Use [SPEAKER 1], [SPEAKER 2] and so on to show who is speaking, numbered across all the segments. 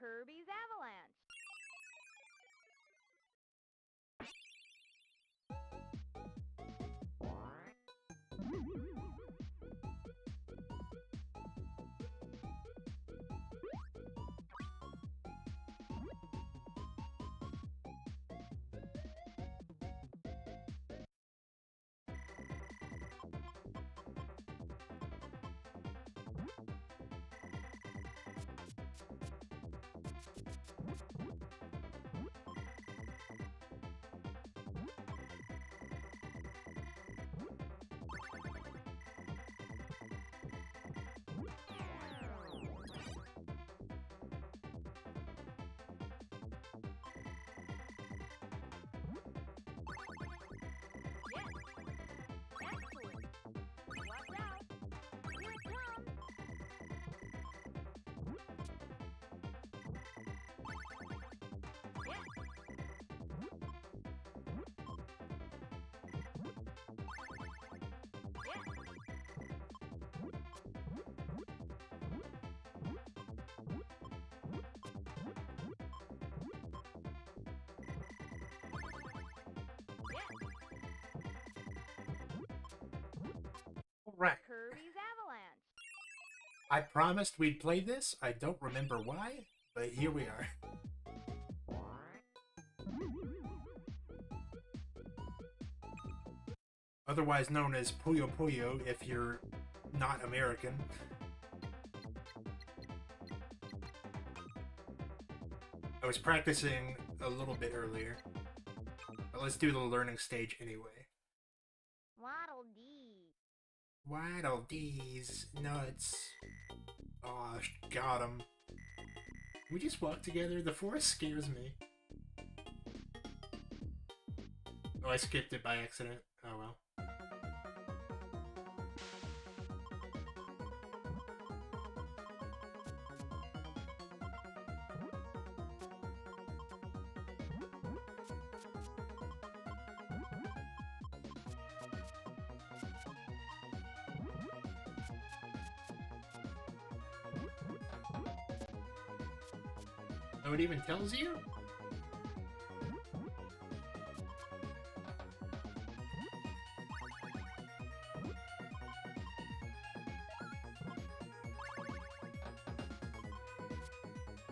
[SPEAKER 1] Kirby's Avalanche.
[SPEAKER 2] Right.
[SPEAKER 1] Kirby's Avalanche.
[SPEAKER 2] I promised we'd play this. I don't remember why, but here we are. Otherwise known as Puyo Puyo if you're not American. I was practicing a little bit earlier. But let's do the learning stage anyway.
[SPEAKER 1] Waddle Dee.
[SPEAKER 2] Waddle Dee's nuts. Aw, got him. We just walk together. The forest scares me. Oh, I skipped it by accident. Oh well. Oh, it even tells you?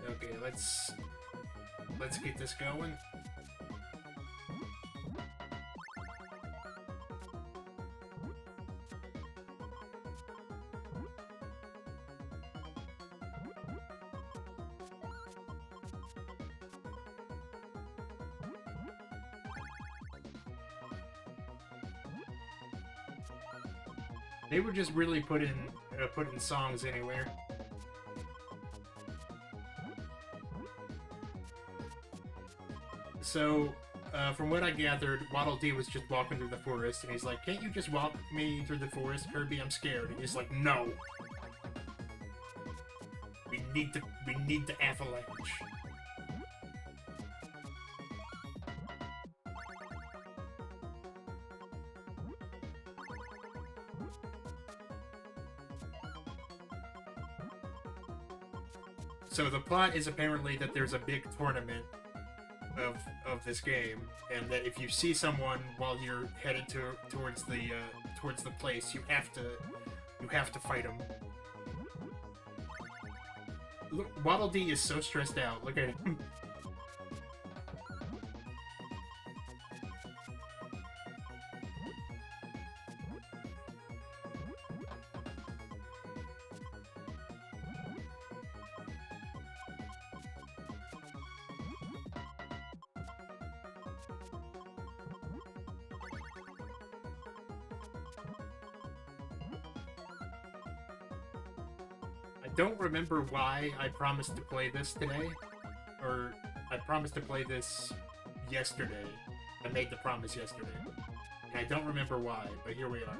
[SPEAKER 2] Okay, let's get this going. They were just really putting songs anywhere. So, from what I gathered, Waddle Dee was just walking through the forest, and he's like, "Can't you just walk me through the forest, Kirby? I'm scared." And he's like, "No. We need the avalanche." So the plot is apparently that there's a big tournament of this game, and that if you see someone while you're headed towards the place, you have to fight them. Look, Waddle Dee is so stressed out. Look at him. I don't remember why I promised to play this today, or I promised to play this yesterday. I made the promise yesterday, and I don't remember why, but here we are.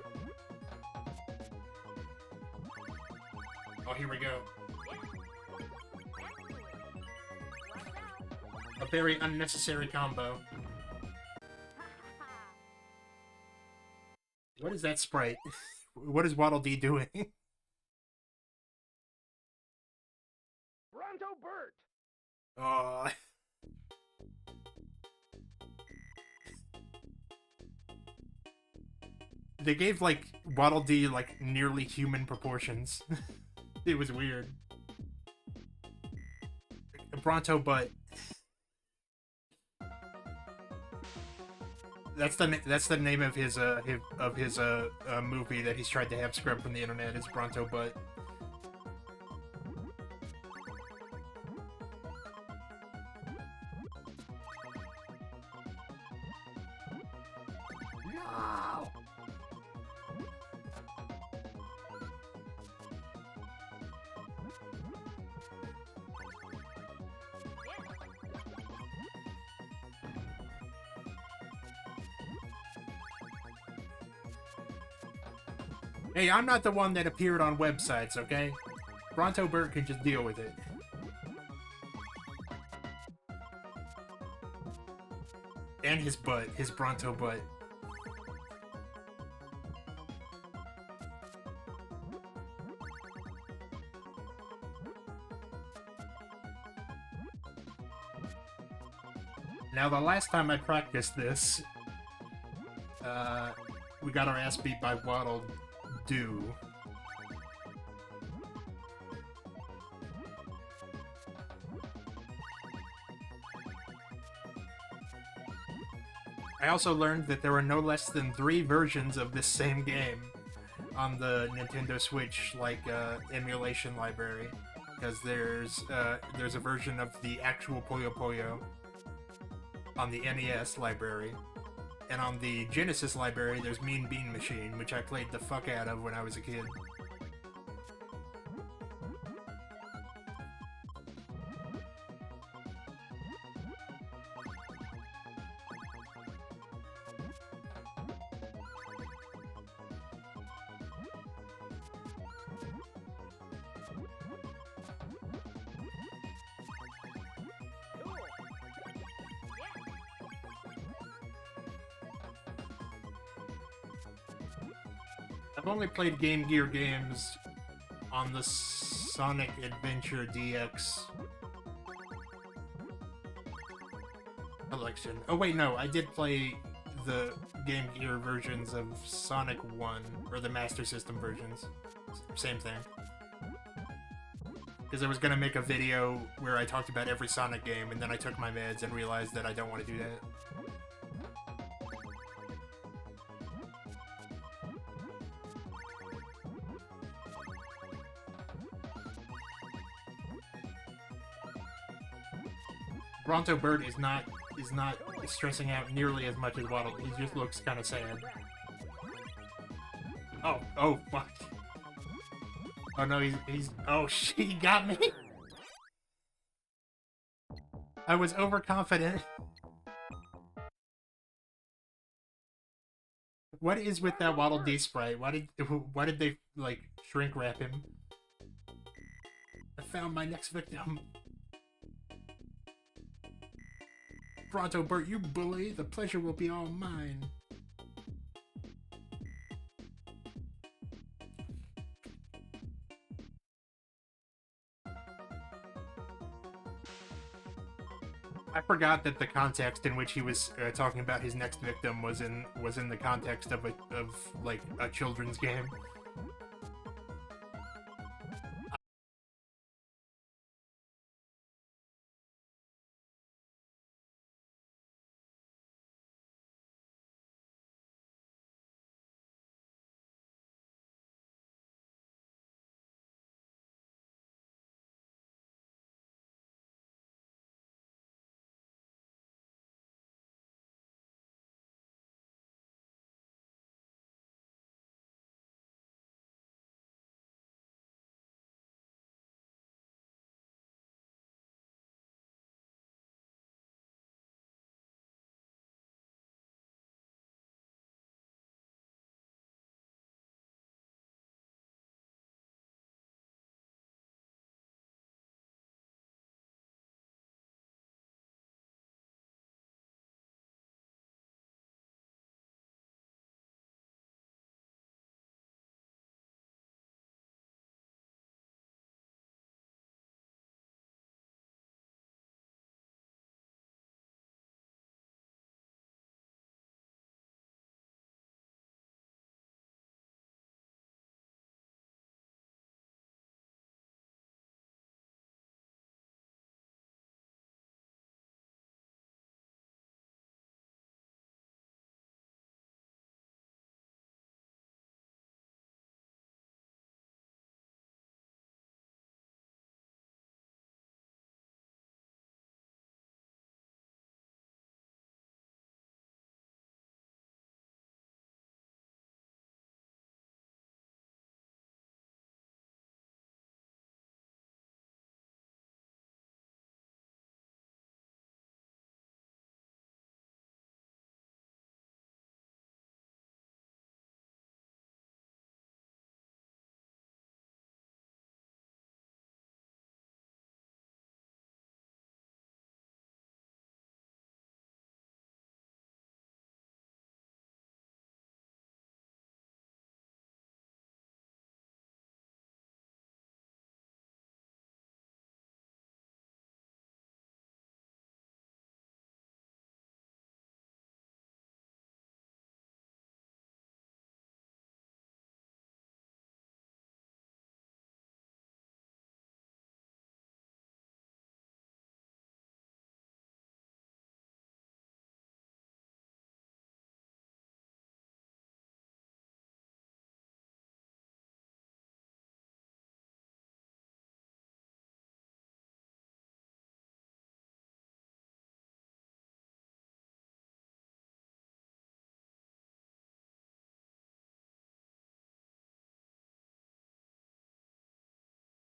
[SPEAKER 2] Oh, here we go. A very unnecessary combo. What is that sprite? What is Waddle Dee doing?
[SPEAKER 3] Bronto Burt!
[SPEAKER 2] Oh, they gave like Waddle Dee like nearly human proportions. It was weird. Bronto Butt. That's the name of his movie that he's tried to have scrubbed from the internet. Is Bronto Butt. No. Hey, I'm not the one that appeared on websites, okay? Bronto Burt can just deal with it. And his butt, his Bronto butt. Now, the last time I practiced this, we got our ass beat by Waddle Doo. I also learned that there were no less than 3 versions of this same game on the Nintendo Switch, like, emulation library. Because there's a version of the actual Puyo Puyo on the NES library. And on the Genesis library, there's Mean Bean Machine, which I played the fuck out of when I was a kid. I've only played Game Gear games on the Sonic Adventure DX collection. Oh wait, no, I did play the Game Gear versions of Sonic 1, or the Master System versions. Same thing. Because I was gonna make a video where I talked about every Sonic game, and then I took my meds and realized that I don't want to do that. Bronto Bird is not stressing out nearly as much as Waddle. He just looks kind of sad. Oh, fuck. Oh no, he's oh shit, he got me. I was overconfident. What is with that Waddle Dee sprite? Why did they like shrink wrap him? I found my next victim. Bronto Burt, you bully! The pleasure will be all mine. I forgot that the context in which he was talking about his next victim was in the context of like a children's game.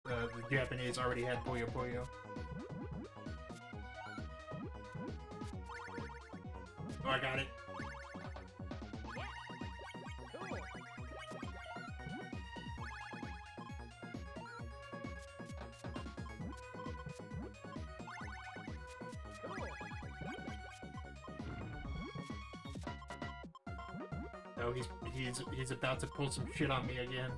[SPEAKER 2] the Japanese already had Puyo Puyo. Oh, I got it. Oh, he's about to pull some shit on me again.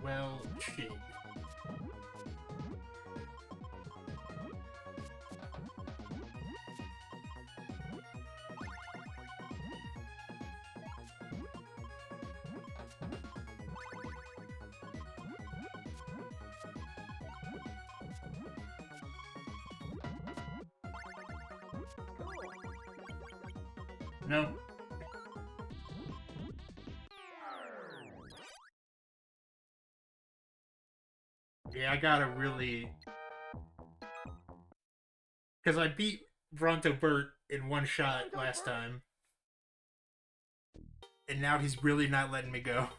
[SPEAKER 2] Well, shit. No. Yeah, I gotta really... Because I beat Bronto Burt in one shot last time. And now he's really not letting me go.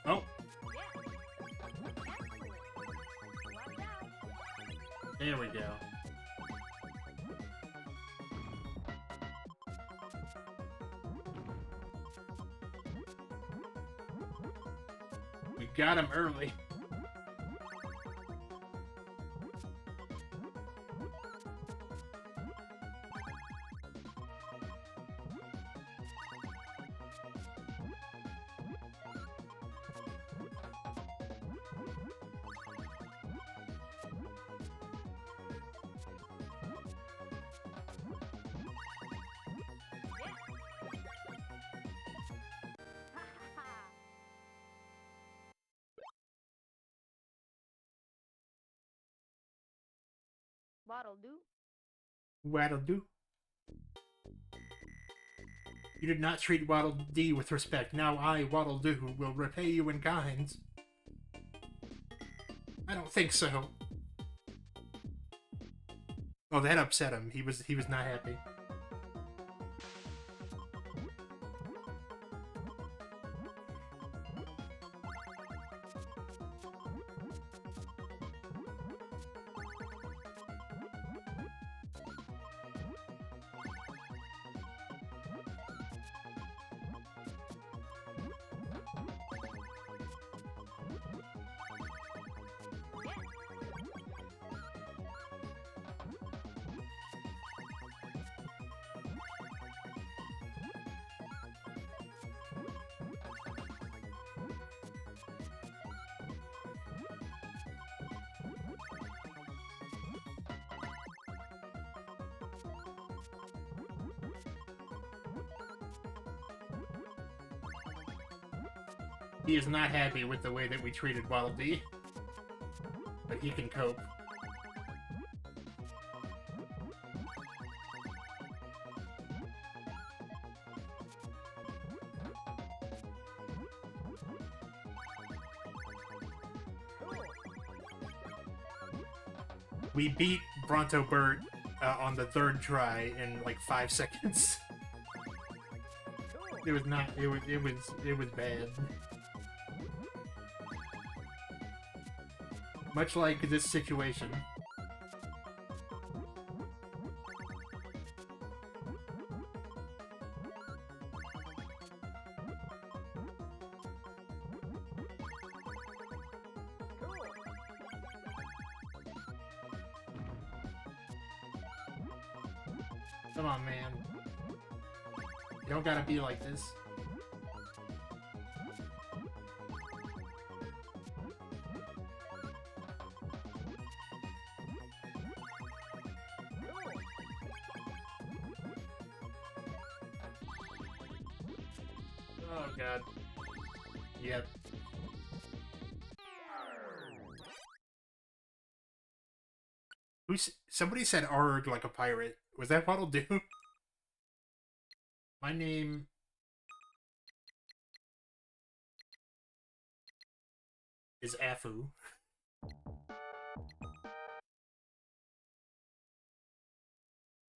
[SPEAKER 2] Oh. There we go. We got him early.
[SPEAKER 1] Waddle do.
[SPEAKER 2] Waddle do. You did not treat Waddle Dee with respect. Now I, Waddle Doo, will repay you in kind. I don't think so. Oh, that upset him. He was not happy. He is not happy with the way that we treated Waddle Dee, but he can cope. We beat Bronto Burt on the third try in like 5 seconds. It was not. It was bad. Much like this situation. Come on, man. You don't gotta be like this. Oh god. Yep. Somebody said arg like a pirate. Was that what'll do? My name is Afu.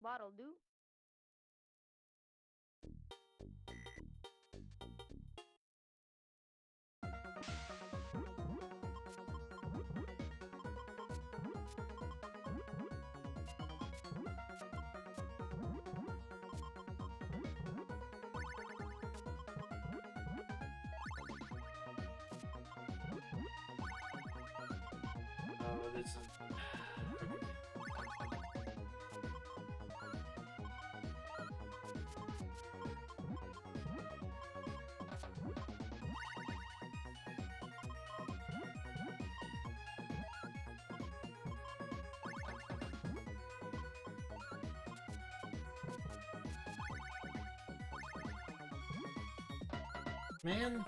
[SPEAKER 1] What'll do?
[SPEAKER 2] Oh, this is... Man.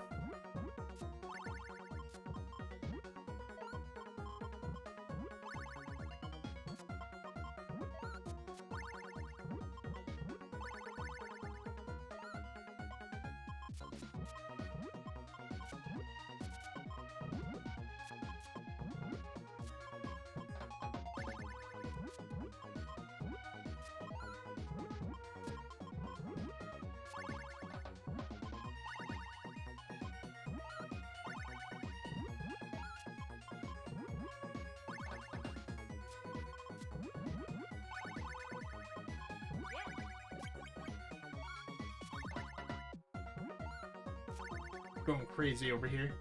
[SPEAKER 2] Going crazy over here.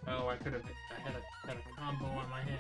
[SPEAKER 2] Oh, I could have. I had a combo on my hands.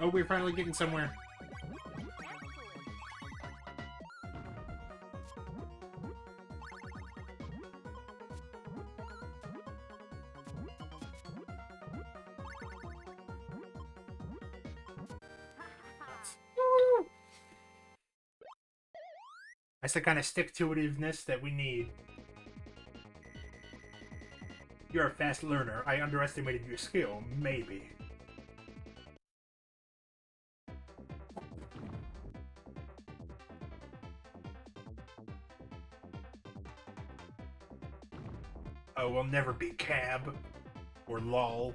[SPEAKER 2] Oh, we're finally getting somewhere. That's the kind of stick-to-itiveness that we need. You're a fast learner. I underestimated your skill. Maybe. we'll never be Cab, or Lol,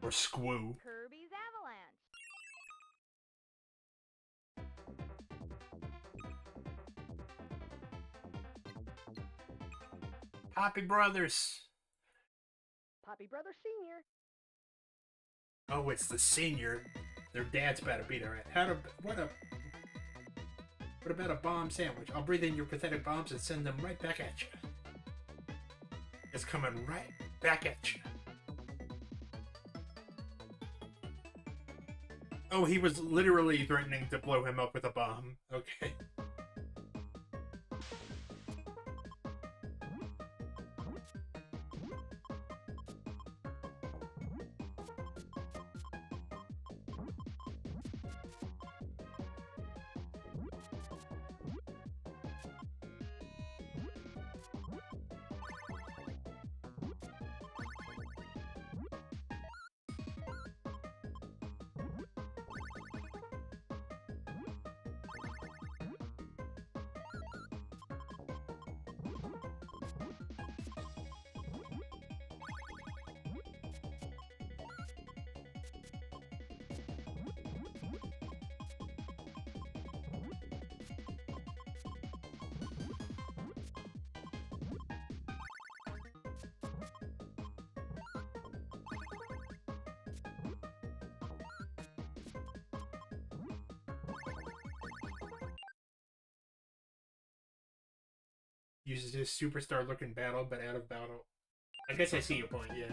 [SPEAKER 2] or Squoo.
[SPEAKER 1] Kirby's Avalanche.
[SPEAKER 2] Poppy Brothers.
[SPEAKER 1] Poppy Brother Senior.
[SPEAKER 2] Oh, it's the senior. Their dad's about to be there. What about a bomb sandwich? I'll breathe in your pathetic bombs and send them right back at you. It's coming right back at you. Oh, he was literally threatening to blow him up with a bomb. Okay. Uses his superstar looking battle, but out of battle. I guess I see your point, yeah.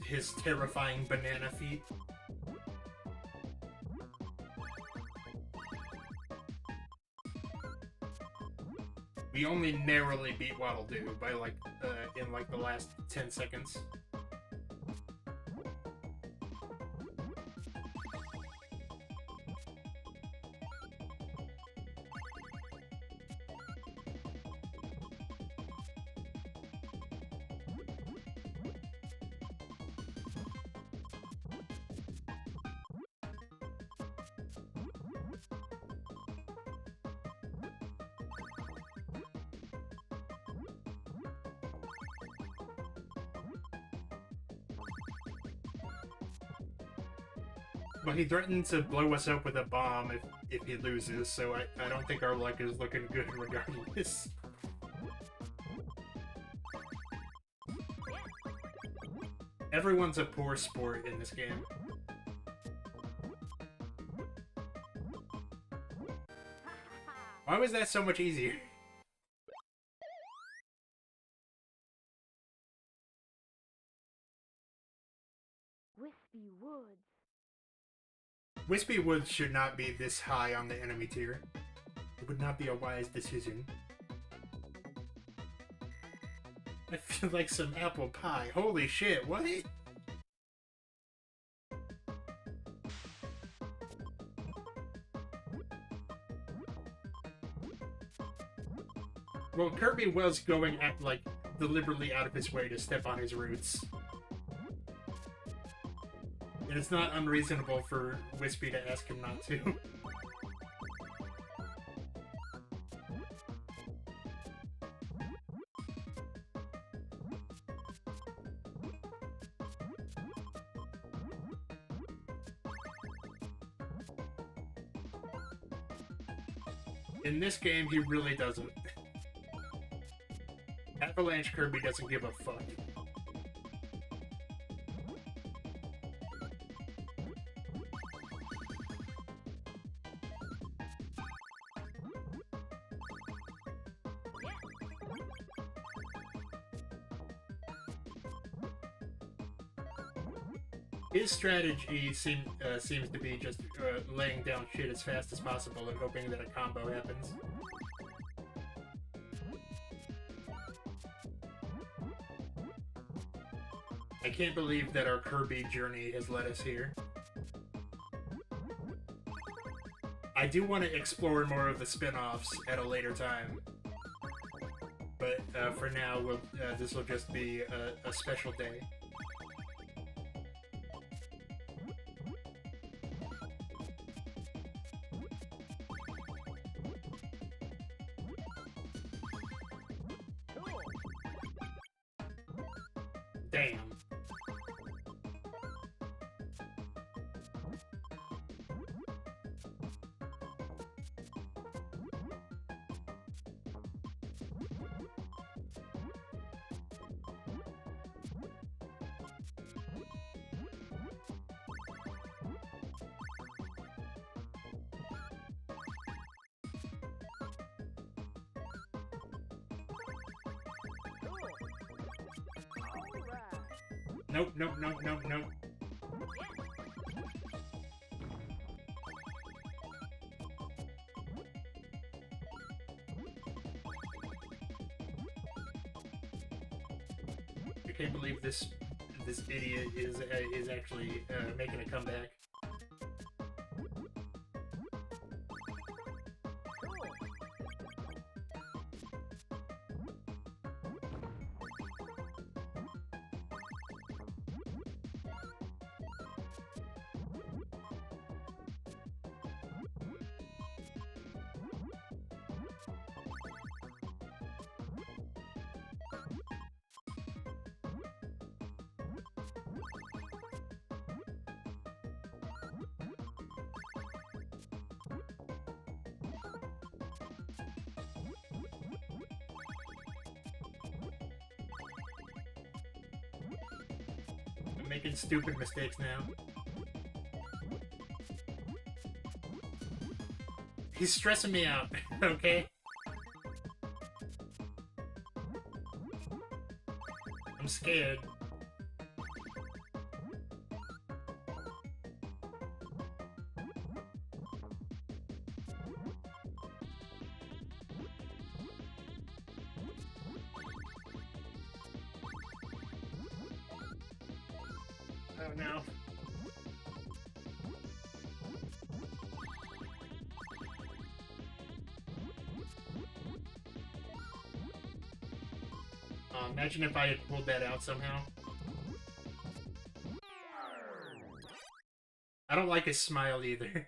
[SPEAKER 2] His terrifying banana feet. We only narrowly beat Waddle Doo by in the last 10 seconds. Well, he threatened to blow us up with a bomb if he loses, so I don't think our luck is looking good regardless. Everyone's a poor sport in this game. Why was that so much easier?
[SPEAKER 1] Wispy Woods.
[SPEAKER 2] Wispy Woods should not be this high on the enemy tier. It would not be a wise decision. I feel like some apple pie. Holy shit, what? Well, Kirby was going deliberately out of his way to step on his roots. And it's not unreasonable for Wispy to ask him not to. In this game, he really doesn't. Avalanche Kirby doesn't give a fuck. His strategy seems to be just laying down shit as fast as possible and hoping that a combo happens. I can't believe that our Kirby journey has led us here. I do want to explore more of the spin-offs at a later time. But for now, this will just be a special day. Damn. Nope, nope, nope, nope, nope. I can't believe this idiot is actually making a comeback. I'm making stupid mistakes now. He's stressing me out, okay? I'm scared. Oh no. Imagine if I had pulled that out somehow. I don't like his smile either.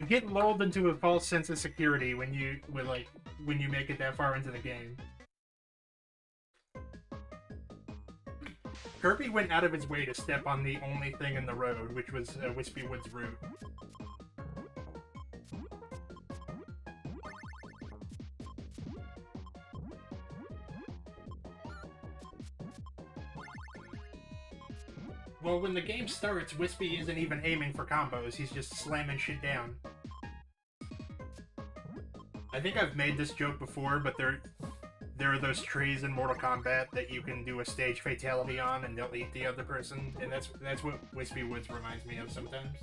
[SPEAKER 2] You get lulled into a false sense of security when you make it that far into the game. Kirby went out of his way to step on the only thing in the road, which was Wispy Wood's route. Well, when the game starts, Wispy isn't even aiming for combos, he's just slamming shit down. I think I've made this joke before, but there are those trees in Mortal Kombat that you can do a stage fatality on and they'll eat the other person, and that's what Wispy Woods reminds me of sometimes.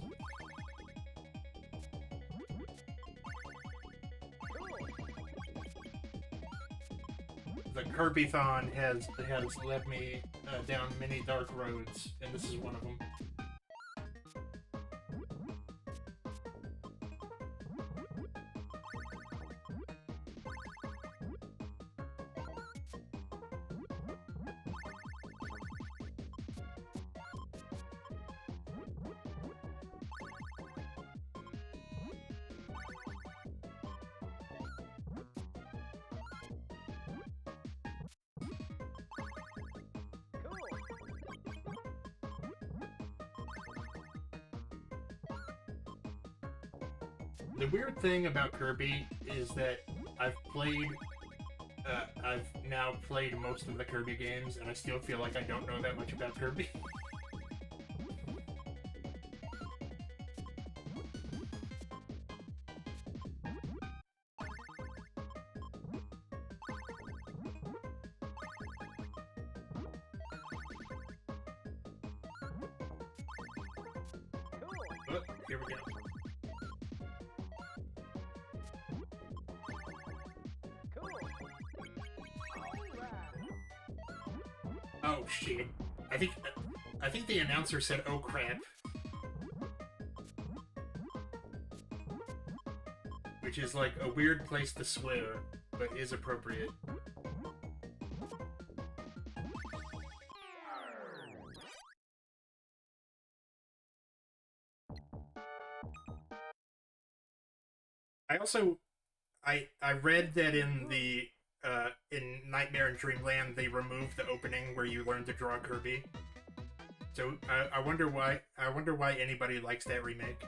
[SPEAKER 2] The Kirby-thon has led me down many dark roads, and this is one of them. The weird thing about Kirby is that I've now played most of the Kirby games, and I still feel like I don't know that much about Kirby. Oh, here we go. Oh shit! I think the announcer said, "Oh crap," which is like a weird place to swear, but is appropriate. I I read that in Nightmare in Dreamland they removed the opening where you learn to draw Kirby. So I wonder why. I wonder why anybody likes that remake.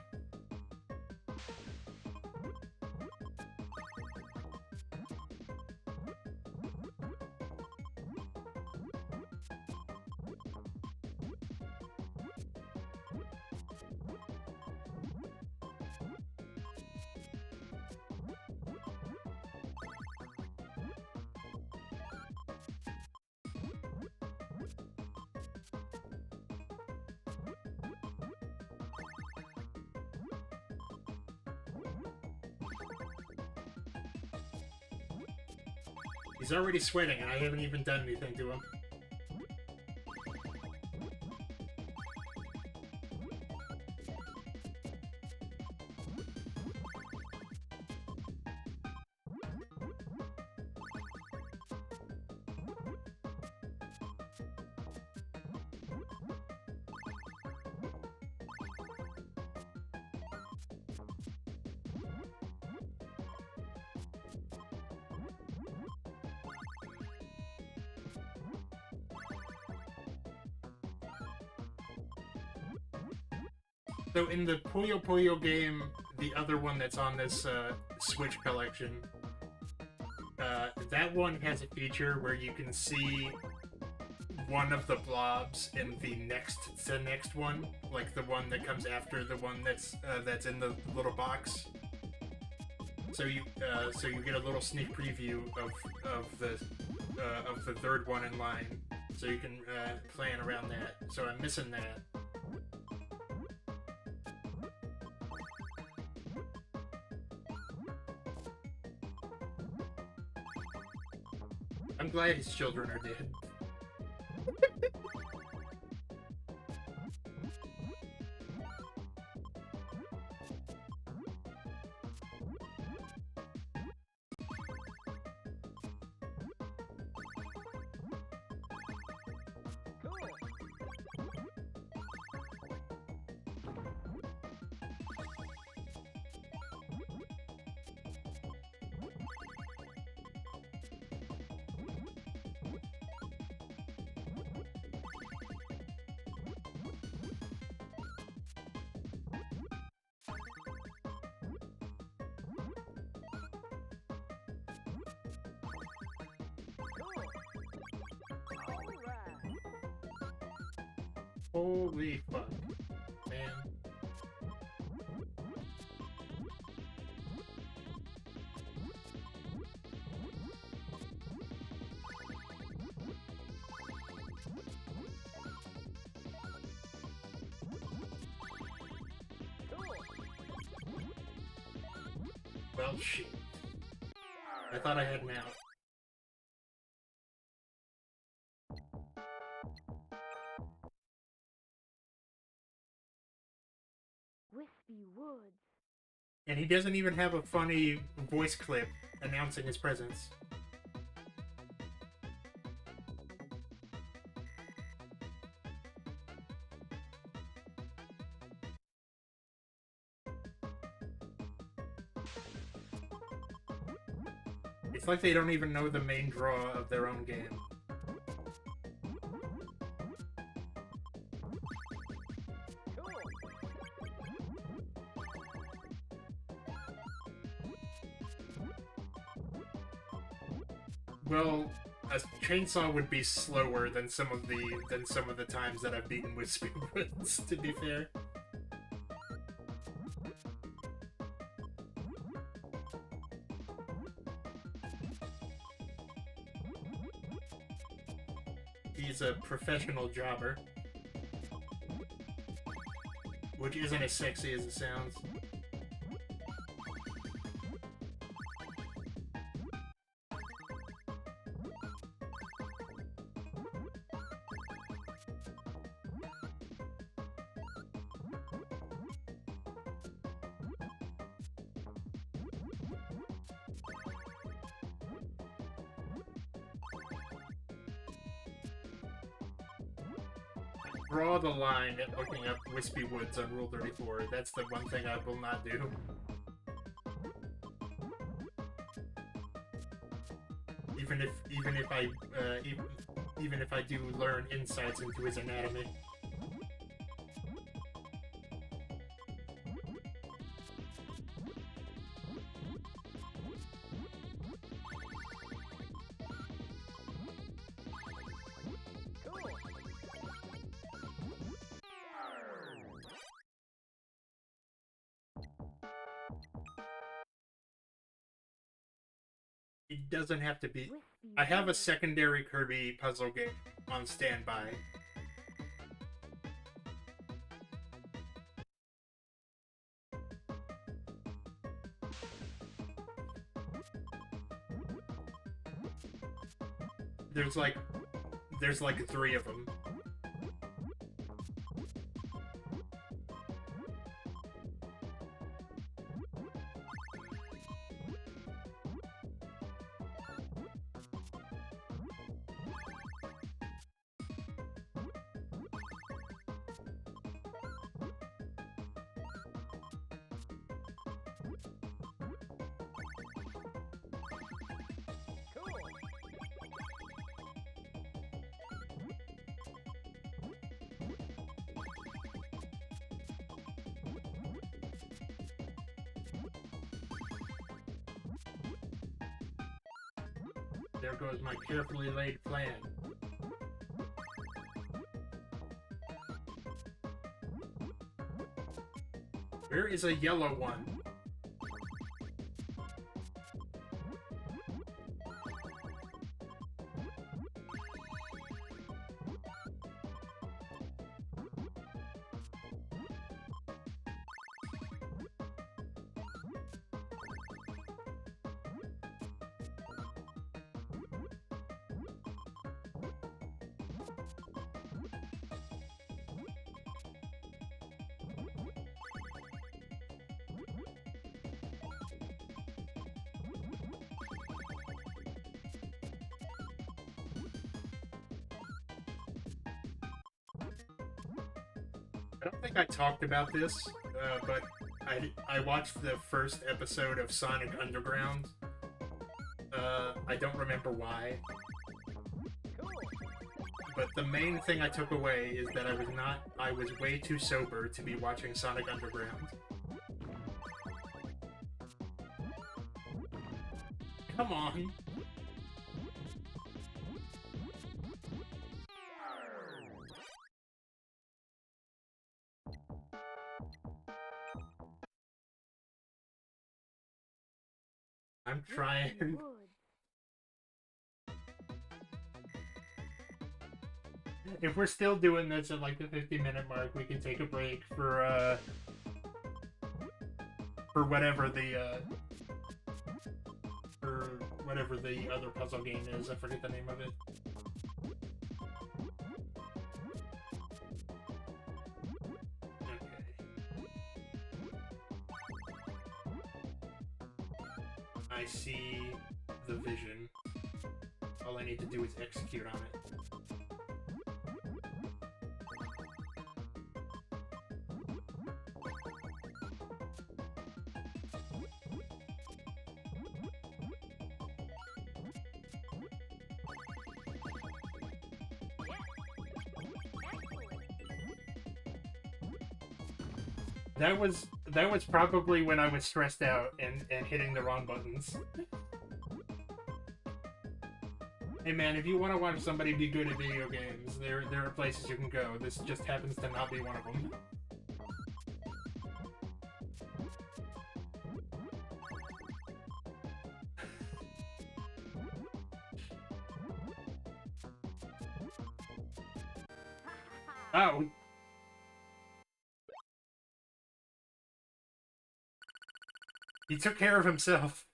[SPEAKER 2] He's already sweating, and I haven't even done anything to him. So in the Puyo Puyo game, the other one that's on this Switch collection, that one has a feature where you can see one of the blobs in the next one, like the one that comes after the one that's in the little box. So you get a little sneak preview of the third one in line, so you can plan around that. So I'm missing that. I'm glad his children are dead. Holy fuck, man. Well, shit. I thought I had an out.
[SPEAKER 1] Wispy Woods.
[SPEAKER 2] And he doesn't even have a funny voice clip announcing his presence. It's like they don't even know the main draw of their own game. Well, a chainsaw would be slower than some of the times that I've beaten with Speedruns, to be fair. He's a professional jobber, which isn't as sexy as it sounds. Draw the line at looking up Wispy Woods on Rule 34. That's the one thing I will not do. even if I do learn insights into his anatomy. It doesn't have to be. I have a secondary Kirby puzzle game on standby. There's like 3 of them. There goes my carefully laid plan. Where is a yellow one? I don't think I talked about this, but I watched the first episode of Sonic Underground. I don't remember why. But the main thing I took away is that I was way too sober to be watching Sonic Underground. Come on! I'm trying. If we're still doing this at like the 50-minute mark, we can take a break for whatever the other puzzle game is. I forget the name of it. I see the vision. All I need to do is execute on it. That was probably when I was stressed out and hitting the wrong buttons. Hey man, if you want to watch somebody be good at video games, there are places you can go. This just happens to not be one of them. Oh. He took care of himself.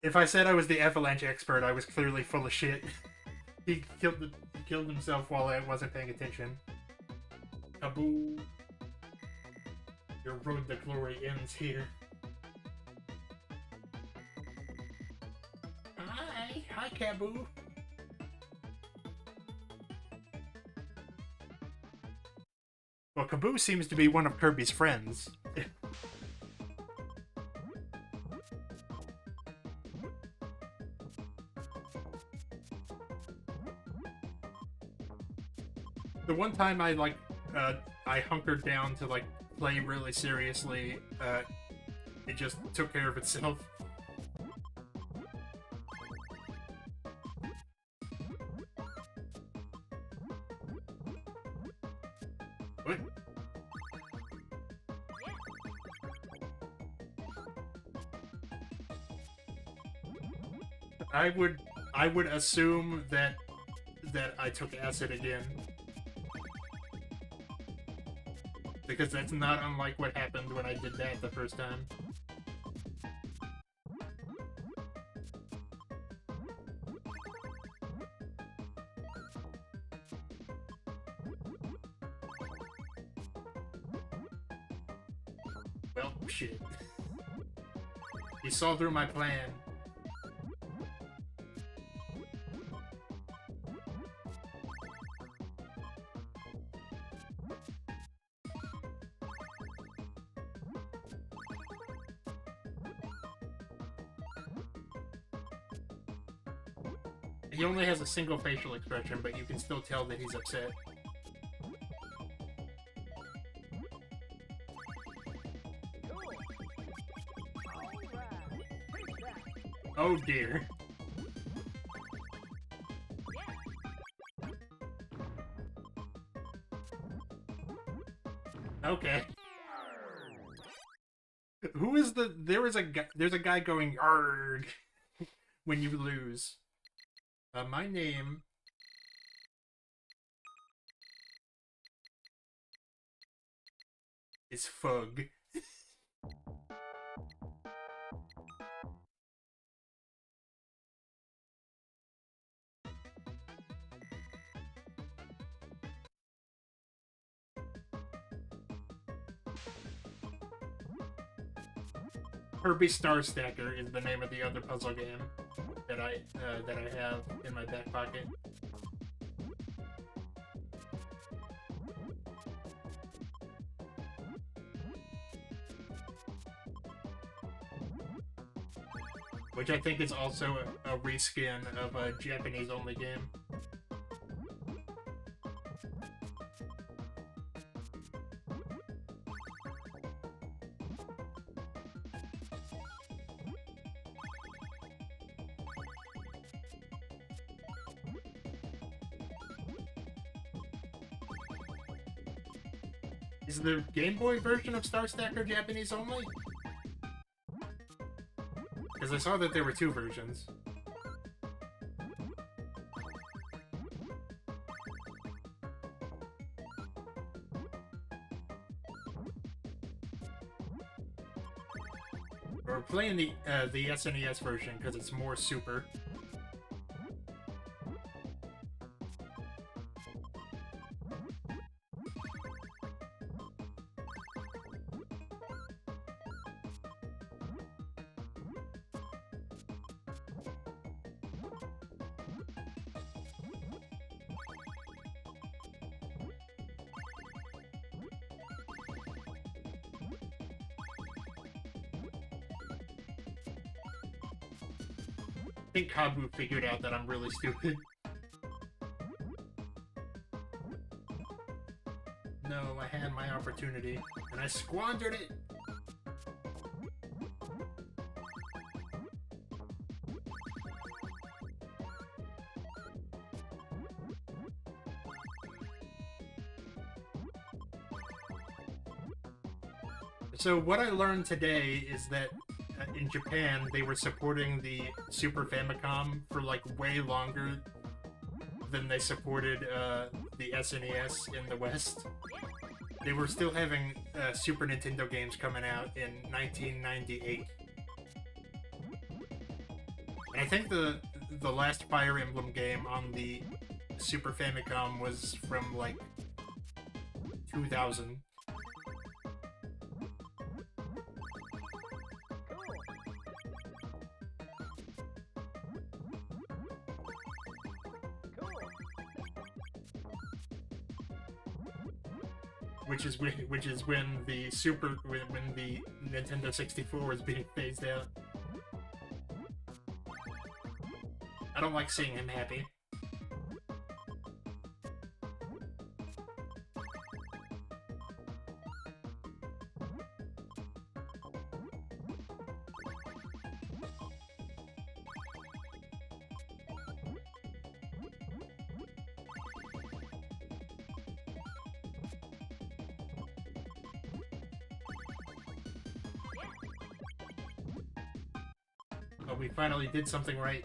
[SPEAKER 2] If I said I was the avalanche expert, I was clearly full of shit. He killed himself while I wasn't paying attention. Kaboo. Your road to glory ends here. Hi, Kaboo. Well, Kaboo seems to be one of Kirby's friends. The one time I hunkered down to like play really seriously, it just took care of itself. What? I would assume that I took acid again. Because that's not unlike what happened when I did that the first time. Well, shit. You saw through my plan. He only has a single facial expression, but you can still tell that he's upset. Oh dear. Okay. Who is the... There's a guy going arg when you lose. My name is Fug. Kirby Star Stacker is the name of the other puzzle game that I have in my back pocket. Which I think is also a reskin of a Japanese-only game. Is the Game Boy version of Star Stacker Japanese only? Because I saw that there were two versions. We're playing the SNES version because it's more super. I think Kabu figured out that I'm really stupid. No, I had my opportunity, and I squandered it! So what I learned today is that in Japan, they were supporting the Super Famicom for like way longer than they supported the SNES in the West. They were still having Super Nintendo games coming out in 1998. And I think the last Fire Emblem game on the Super Famicom was from like 2000. Which is when the Nintendo 64 was being phased out. I don't like seeing him happy. Oh, we finally did something right.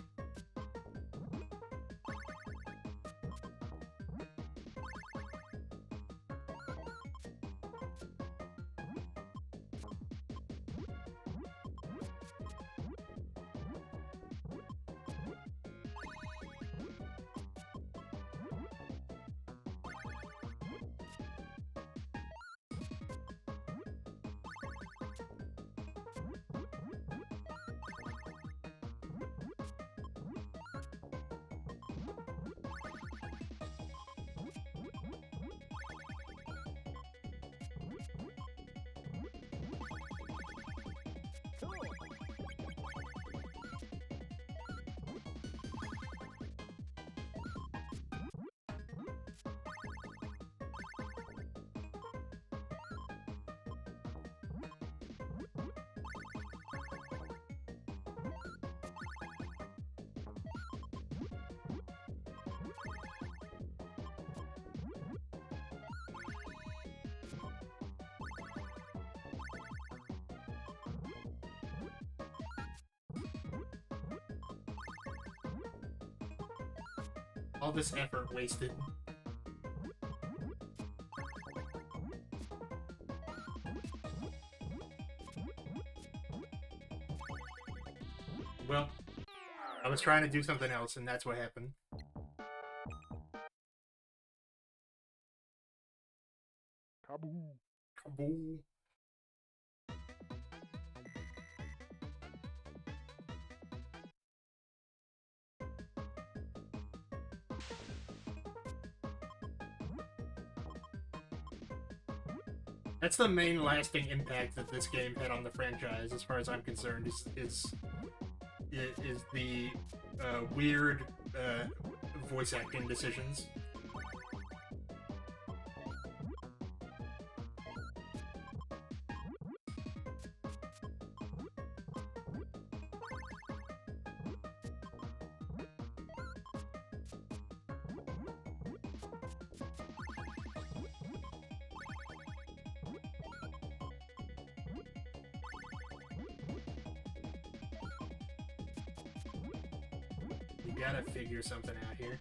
[SPEAKER 2] All this effort wasted. Well, I was trying to do something else, and that's what happened.
[SPEAKER 3] Kaboo.
[SPEAKER 2] Kaboo. That's the main lasting impact that this game had on the franchise, as far as I'm concerned, is the weird voice acting decisions. You gotta figure something out here.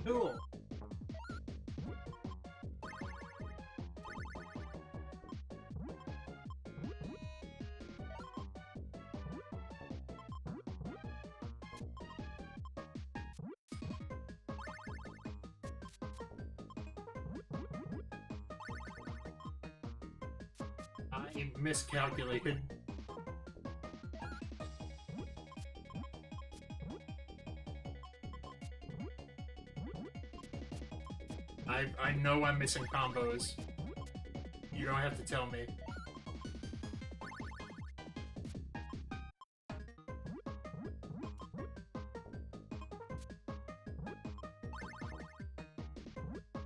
[SPEAKER 2] Cool. I miscalculated. I know I'm missing combos. You don't have to tell me.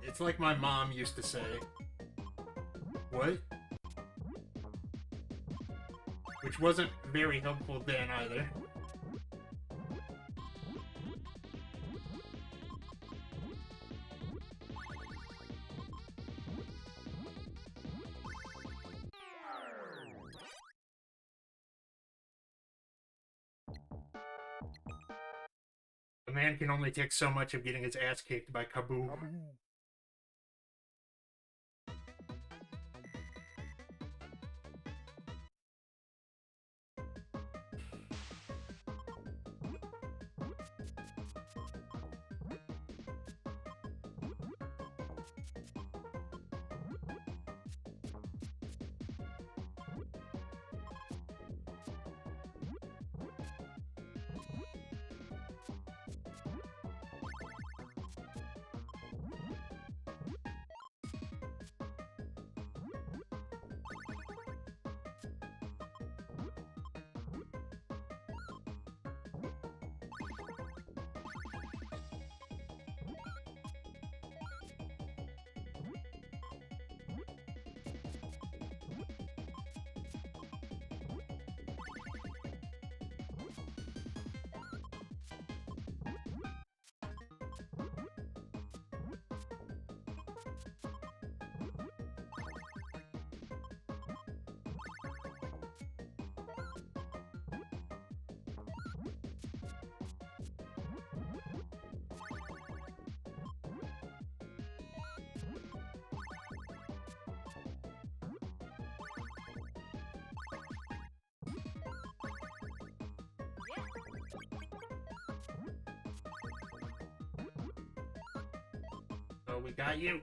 [SPEAKER 2] It's like my mom used to say. What? Which wasn't very helpful then either. A man can only take so much of getting his ass kicked by Kaboo. go. We got you.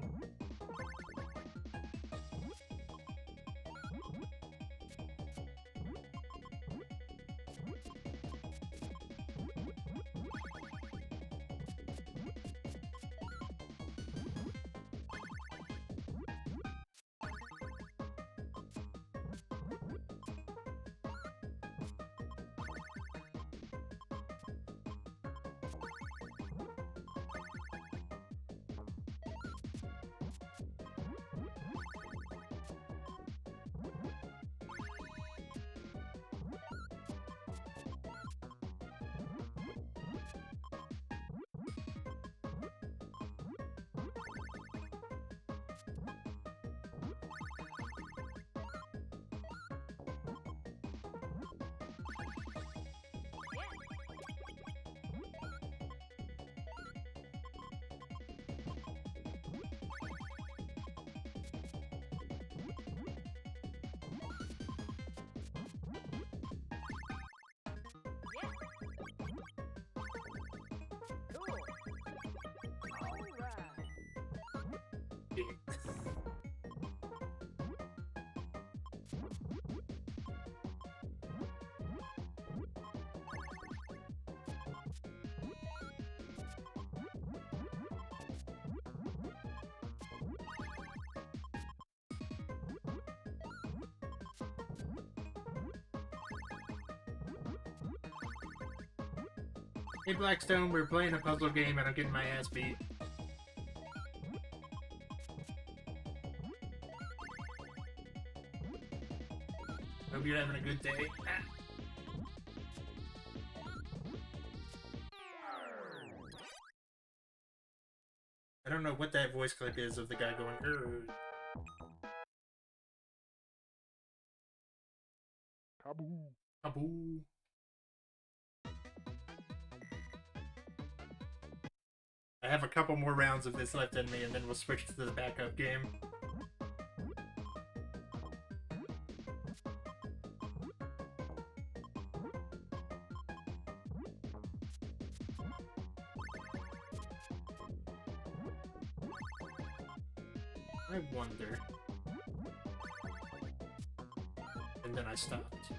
[SPEAKER 2] Hey Blackstone, we're playing a puzzle game and I'm getting my ass beat. Hope you're having a good day. I don't know what that voice clip is of the guy going,
[SPEAKER 3] Kaboo.
[SPEAKER 2] Kaboo. I have a couple more rounds of this left in me, and then we'll switch to the backup game. I wonder. And then I stopped.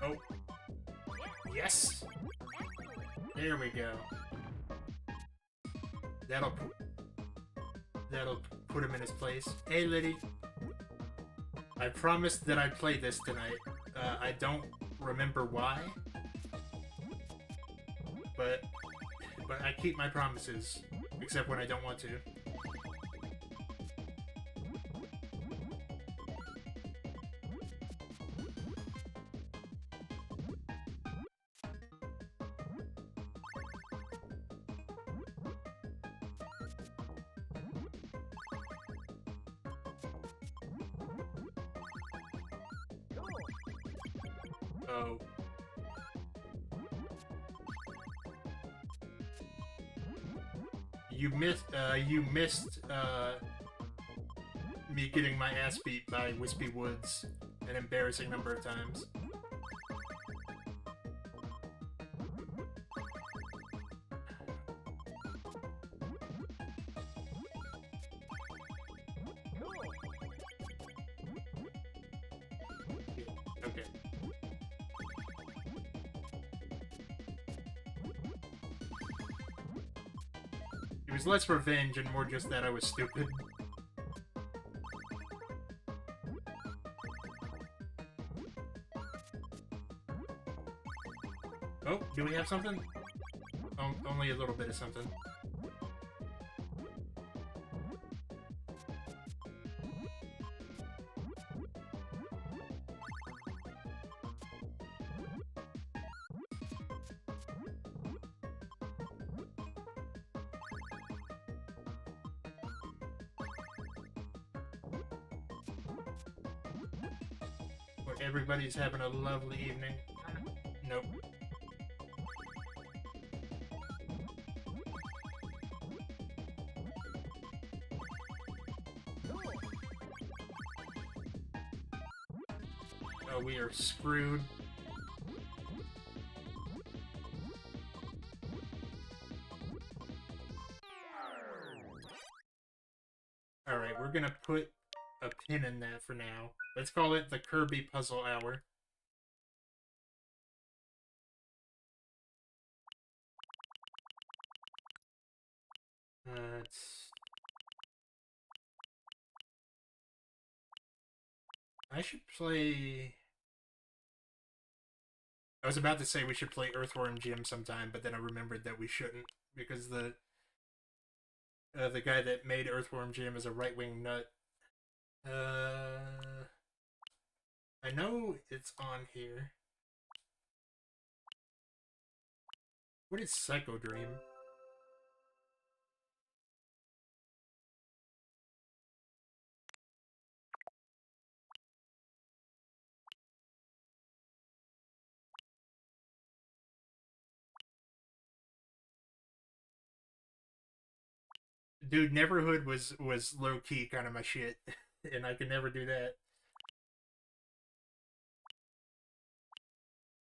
[SPEAKER 2] Oh. Yes! There we go. That'll put him in his place. Hey, Liddy. I promised that I'd play this tonight. I don't remember why. But I keep my promises. Except when I don't want to. Oh. You missed me getting my ass beat by Wispy Woods an embarrassing number of times. Okay. It was less revenge and more just that I was stupid. Oh, do we have something? Oh, only a little bit of something. Everybody's having a lovely evening. Nope. Oh, we are screwed. Alright, we're gonna put a pin in that for now. Let's call it the Kirby Puzzle Hour. I should play... I was about to say we should play Earthworm Jim sometime, but then I remembered that we shouldn't, because the guy that made Earthworm Jim is a right-wing nut. I know it's on here. What is Psycho Dream? Dude, Neverhood was low-key kind of my shit, and I could never do that.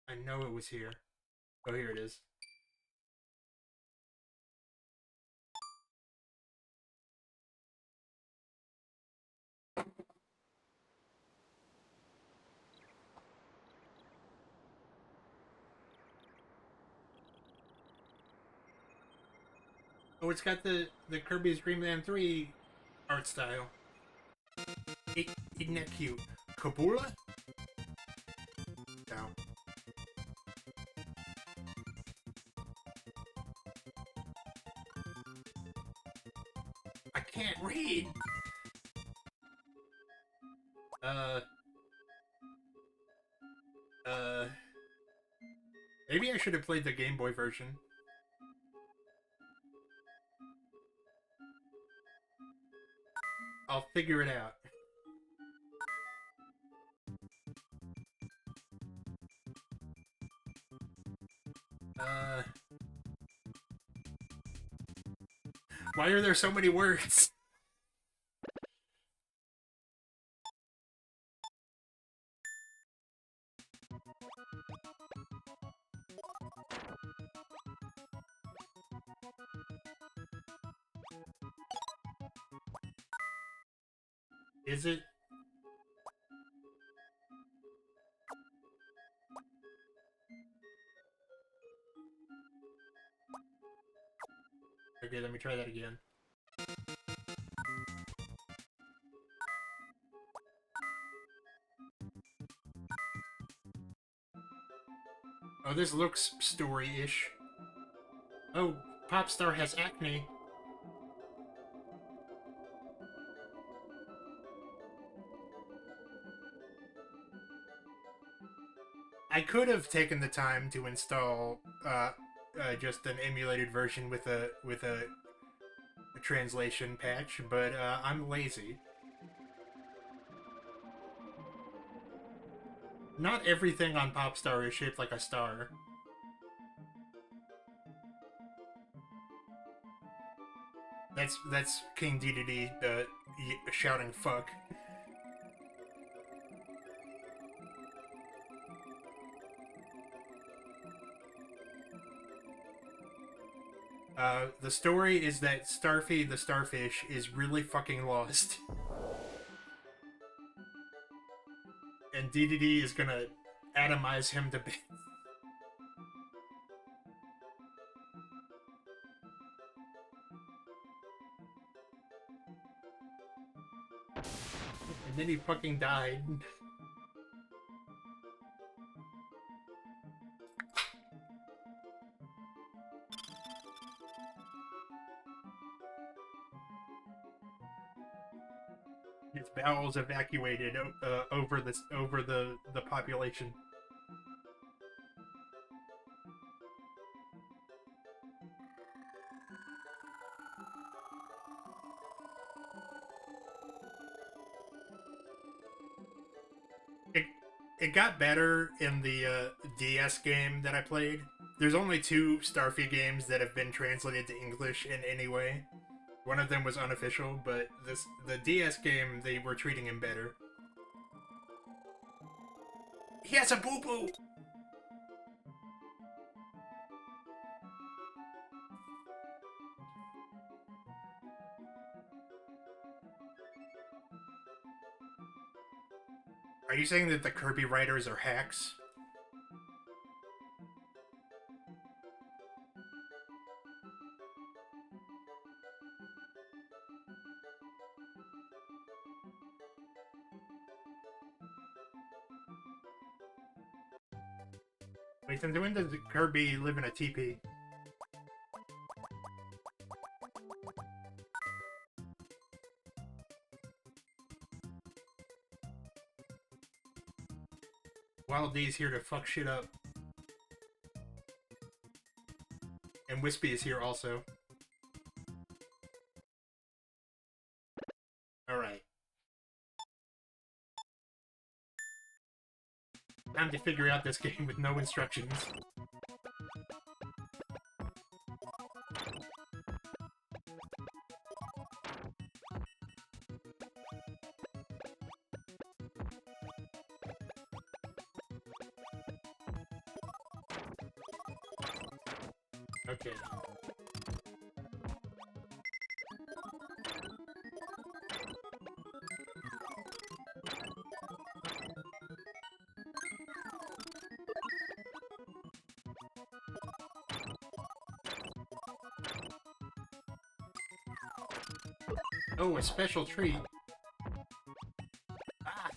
[SPEAKER 2] I know it was here. Oh, here it is. Oh, it's got the Kirby's Dream Land 3 art style. Isn't that cute? Kabula? No. I can't read! Maybe I should have played the Game Boy version. I'll figure it out. Why are there so many words? Is it? Okay, let me try that again. Oh, this looks story-ish. Oh, Popstar has acne. I could have taken the time to install just an emulated version with a translation patch, but I'm lazy. Not everything on Popstar is shaped like a star. That's King DDD shouting fuck. The story is that Starfy the Starfish is really fucking lost. And DDD is gonna atomize him to bits. And then he fucking died. His bowels evacuated over the population. it got better in the DS game that I played. There's only 2 Starfy games that have been translated to English in any way. One of them was unofficial, but the DS game, they were treating him better. He has a boo-boo! Are you saying that the Kirby writers are hacks? Wait, since when does Kirby live in a teepee? Wild D's here to fuck shit up. And Wispy is here also. Alright. Time to figure out this game with no instructions. Okay. Oh, a special treat. Ah.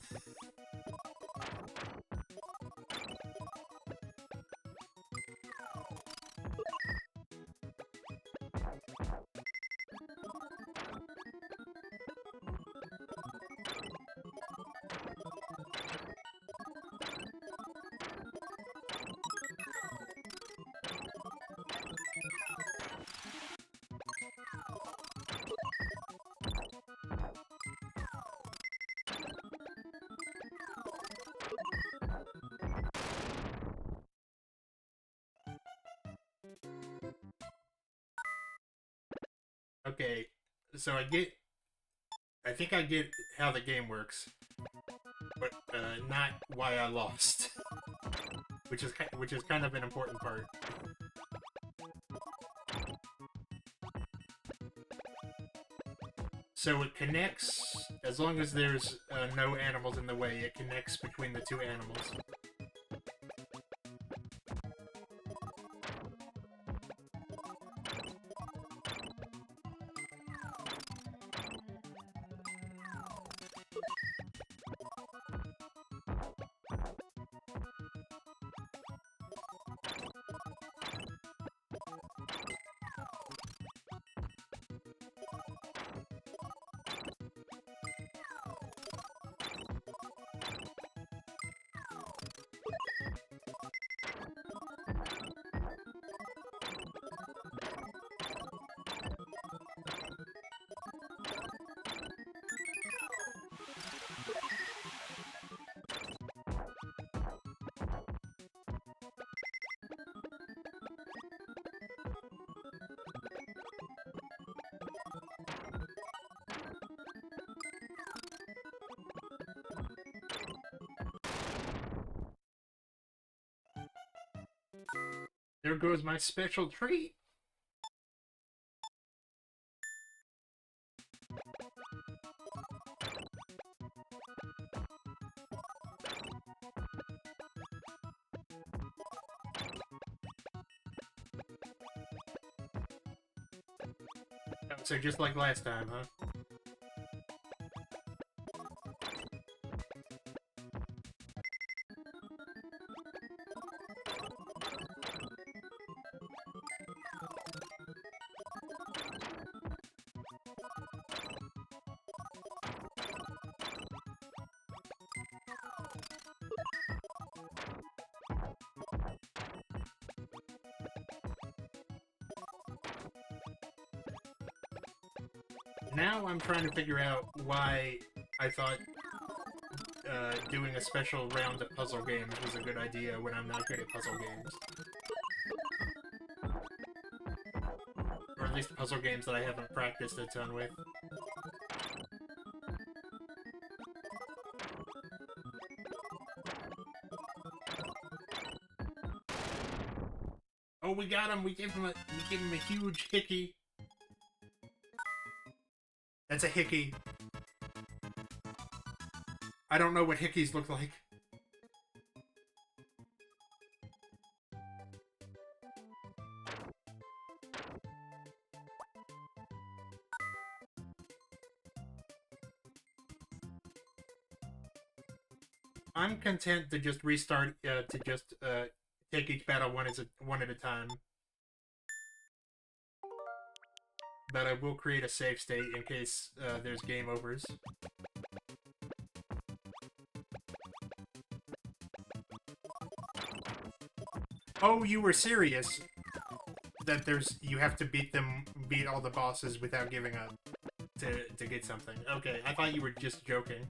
[SPEAKER 2] Okay, so I think I get how the game works, but not why I lost, which is kind of an important part. So it connects, as long as there's no animals in the way, it connects between the 2 animals. There goes my special treat! So just like last time, huh? Now I'm trying to figure out why I thought doing a special round of puzzle games was a good idea when I'm not good at puzzle games. Or at least puzzle games that I haven't practiced a ton with. Oh, we got him! We gave him a huge hickey. That's a hickey. I don't know what hickeys look like. I'm content to just restart, take each battle one at a time. But I will create a save state in case there's game overs. Oh, you were serious that you have to beat all the bosses without giving up to get something. Okay, I thought you were just joking.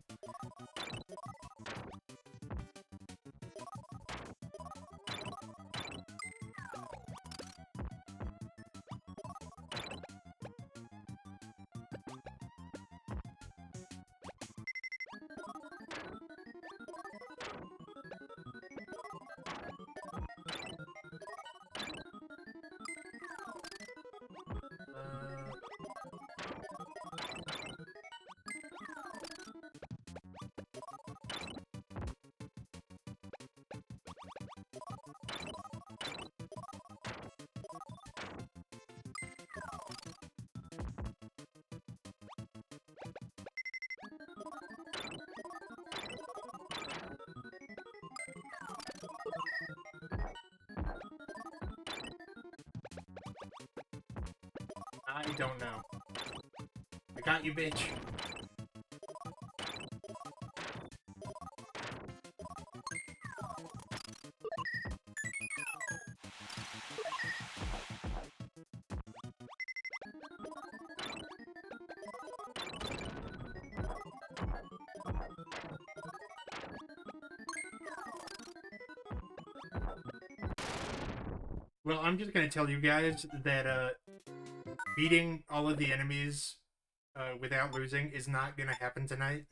[SPEAKER 2] I don't know. I got you, bitch. Well, I'm just gonna tell you guys that, beating all of the enemies without losing is not gonna happen tonight.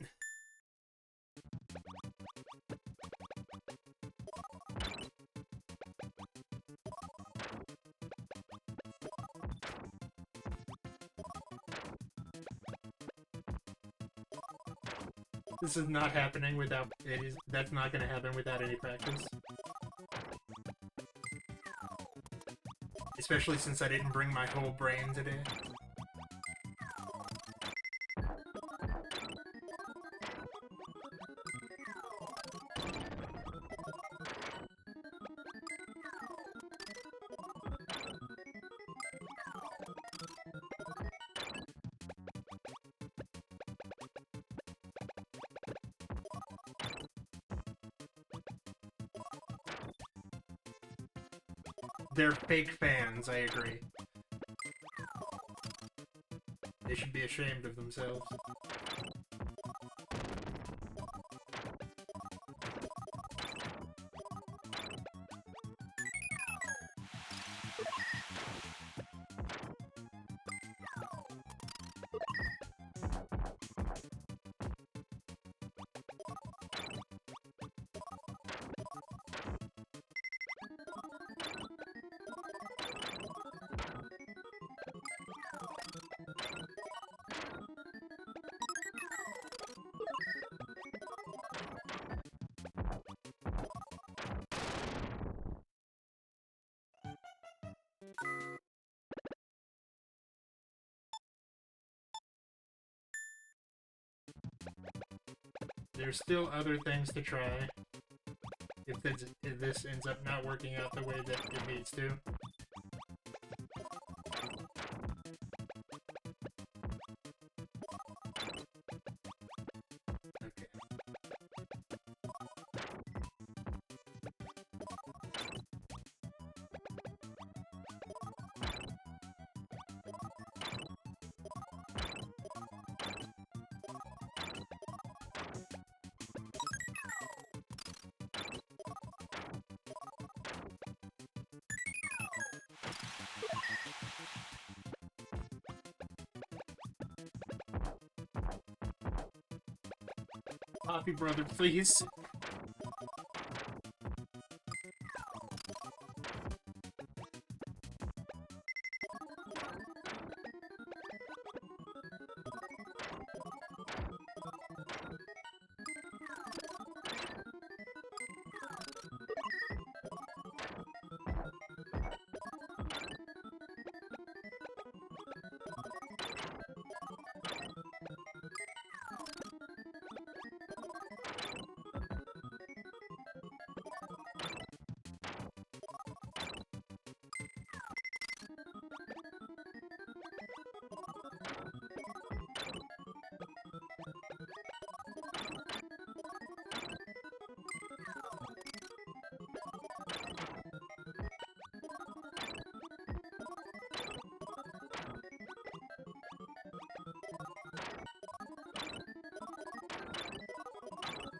[SPEAKER 2] This is not happening without that's not gonna happen without any practice. Especially since I didn't bring my whole brain today. They're fake fans, I agree. They should be ashamed of themselves. There's still other things to try. If this ends up not working out the way that it needs to. Okay. Poppy brother, please.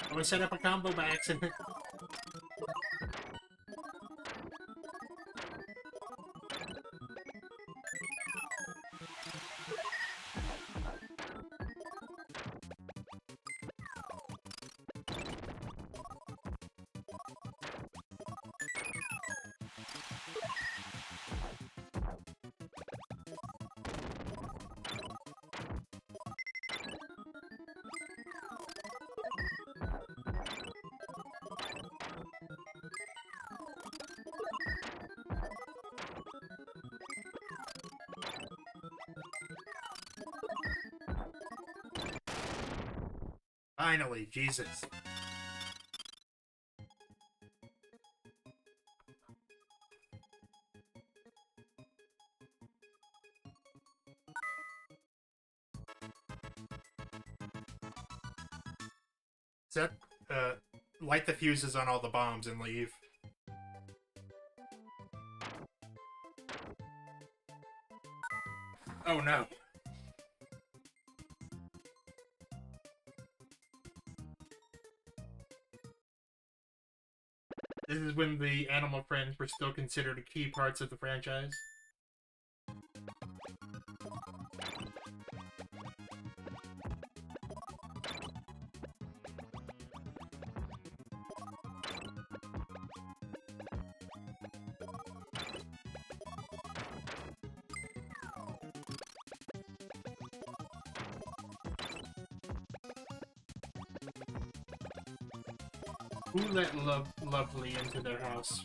[SPEAKER 2] I set up a combo by accident. Finally, Jesus. Set, light the fuses on all the bombs and leave. Oh no. This is when the animal friends were still considered key parts of the franchise. Who let Lovely into their house?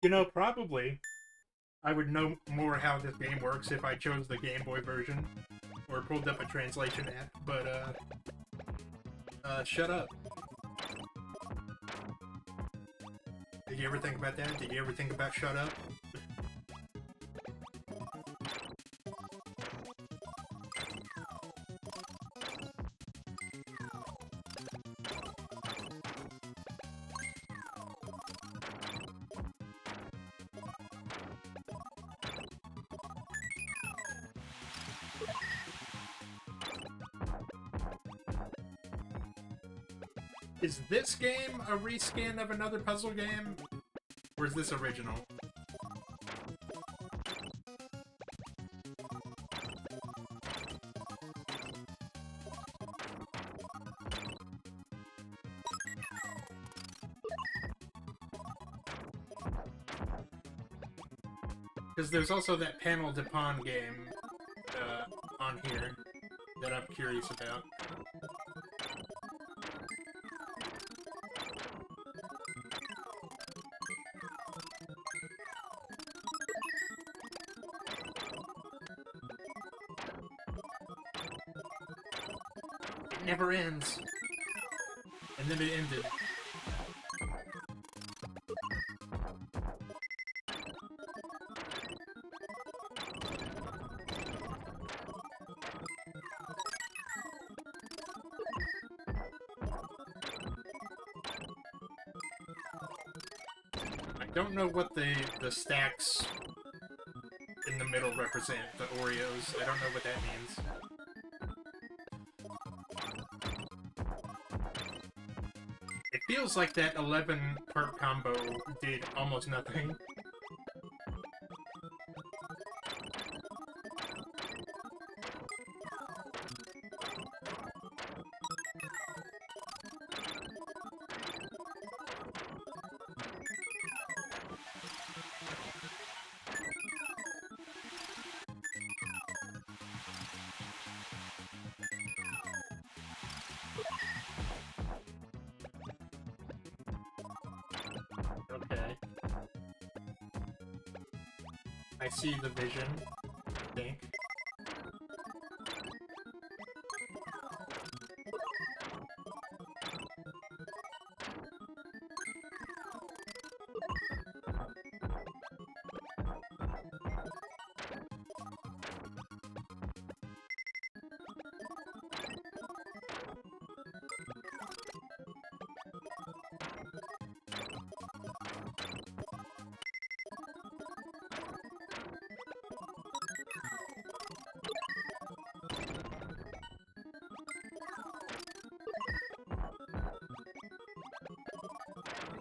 [SPEAKER 2] You know, probably I would know more how this game works if I chose the Game Boy version or pulled up a translation app, but, shut up. Did you ever think about that? Did you ever think about shut up? Is this game a reskin of another puzzle game? Or is this original? Because there's also that Panel de Pon game on here that I'm curious about. It never ends. And then it ended. don't know what the stacks in the middle represent, the Oreos. I don't know what that means. It feels like that 11-part combo did almost nothing. Okay. I see the vision, I think.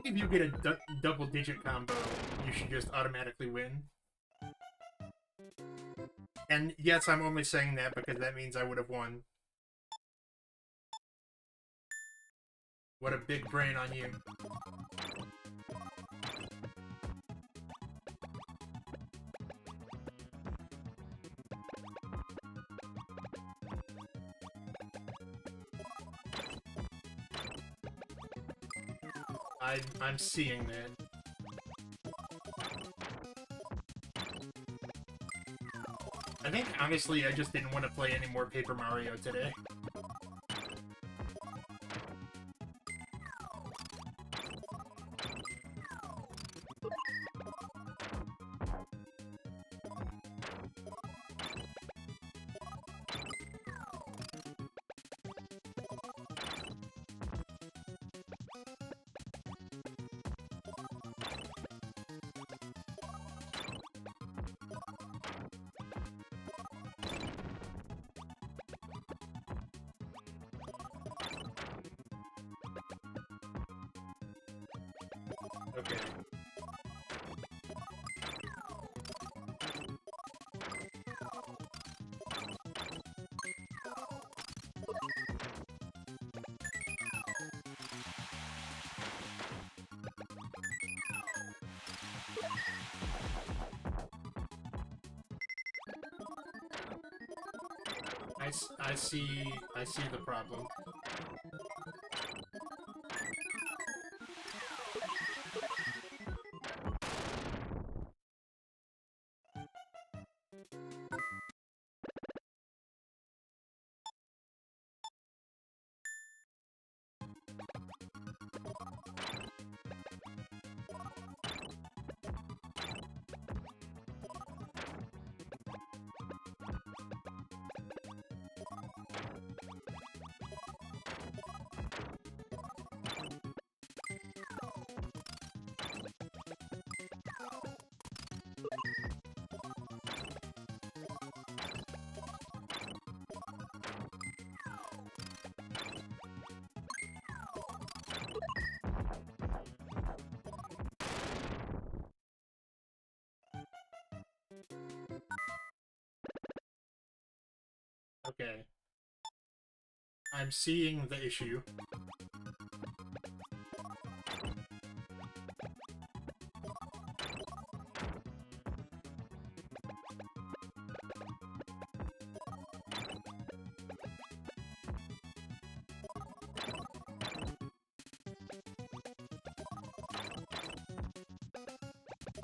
[SPEAKER 2] If you get a double-digit combo, you should just automatically win. And yes, I'm only saying that because that means I would have won. What a big brain on you. I'm seeing that. I think, honestly, I just didn't want to play any more Paper Mario today. Okay. I see the problem. Okay. I'm seeing the issue.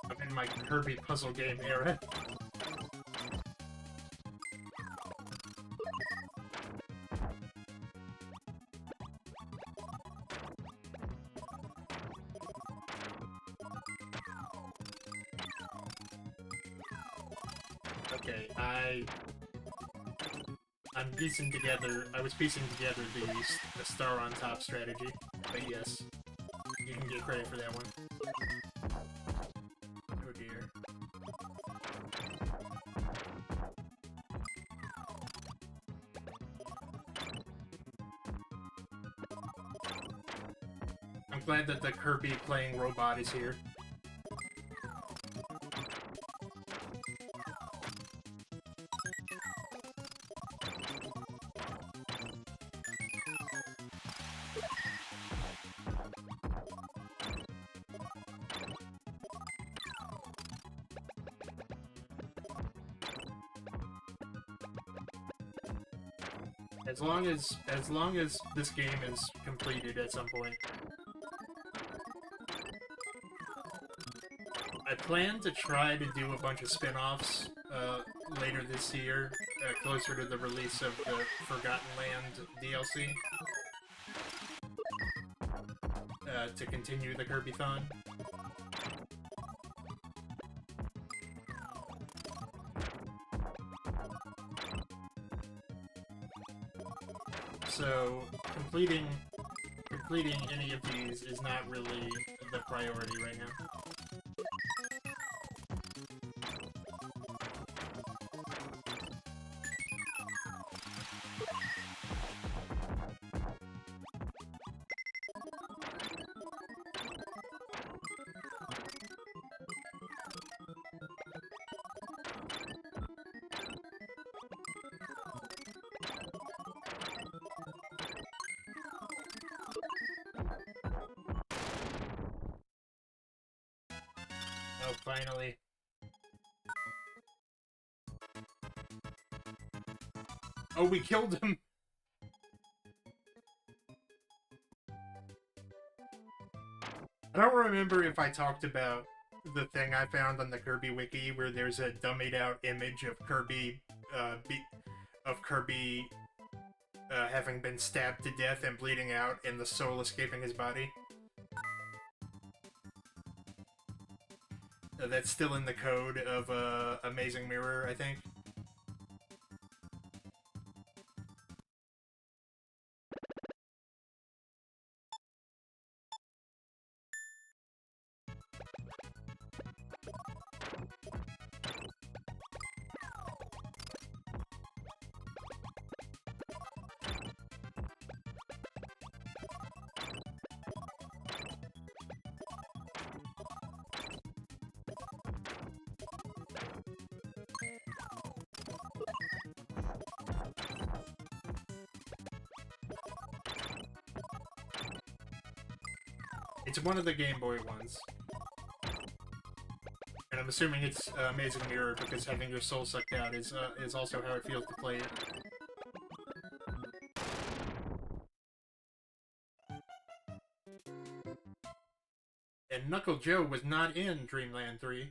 [SPEAKER 2] I'm in my Kirby puzzle game era. Okay, I'm piecing together. I was piecing together the star on top strategy, but yes, you can get credit for that one. Oh dear. I'm glad that the Kirby playing robot is here. As long as this game is completed at some point. I plan to try to do a bunch of spin-offs later this year, closer to the release of the Forgotten Land DLC, to continue the Kirby-thon. So, completing any of these is not really the priority right now. Oh, finally. Oh, we killed him! I don't remember if I talked about the thing I found on the Kirby wiki where there's a dummied out image of Kirby, having been stabbed to death and bleeding out and the soul escaping his body. That's still in the code of Amazing Mirror, I think. It's one of the Game Boy ones. And I'm assuming it's Amazing Mirror because having your soul sucked out is also how it feels to play it. And Knuckle Joe was not in Dreamland 3.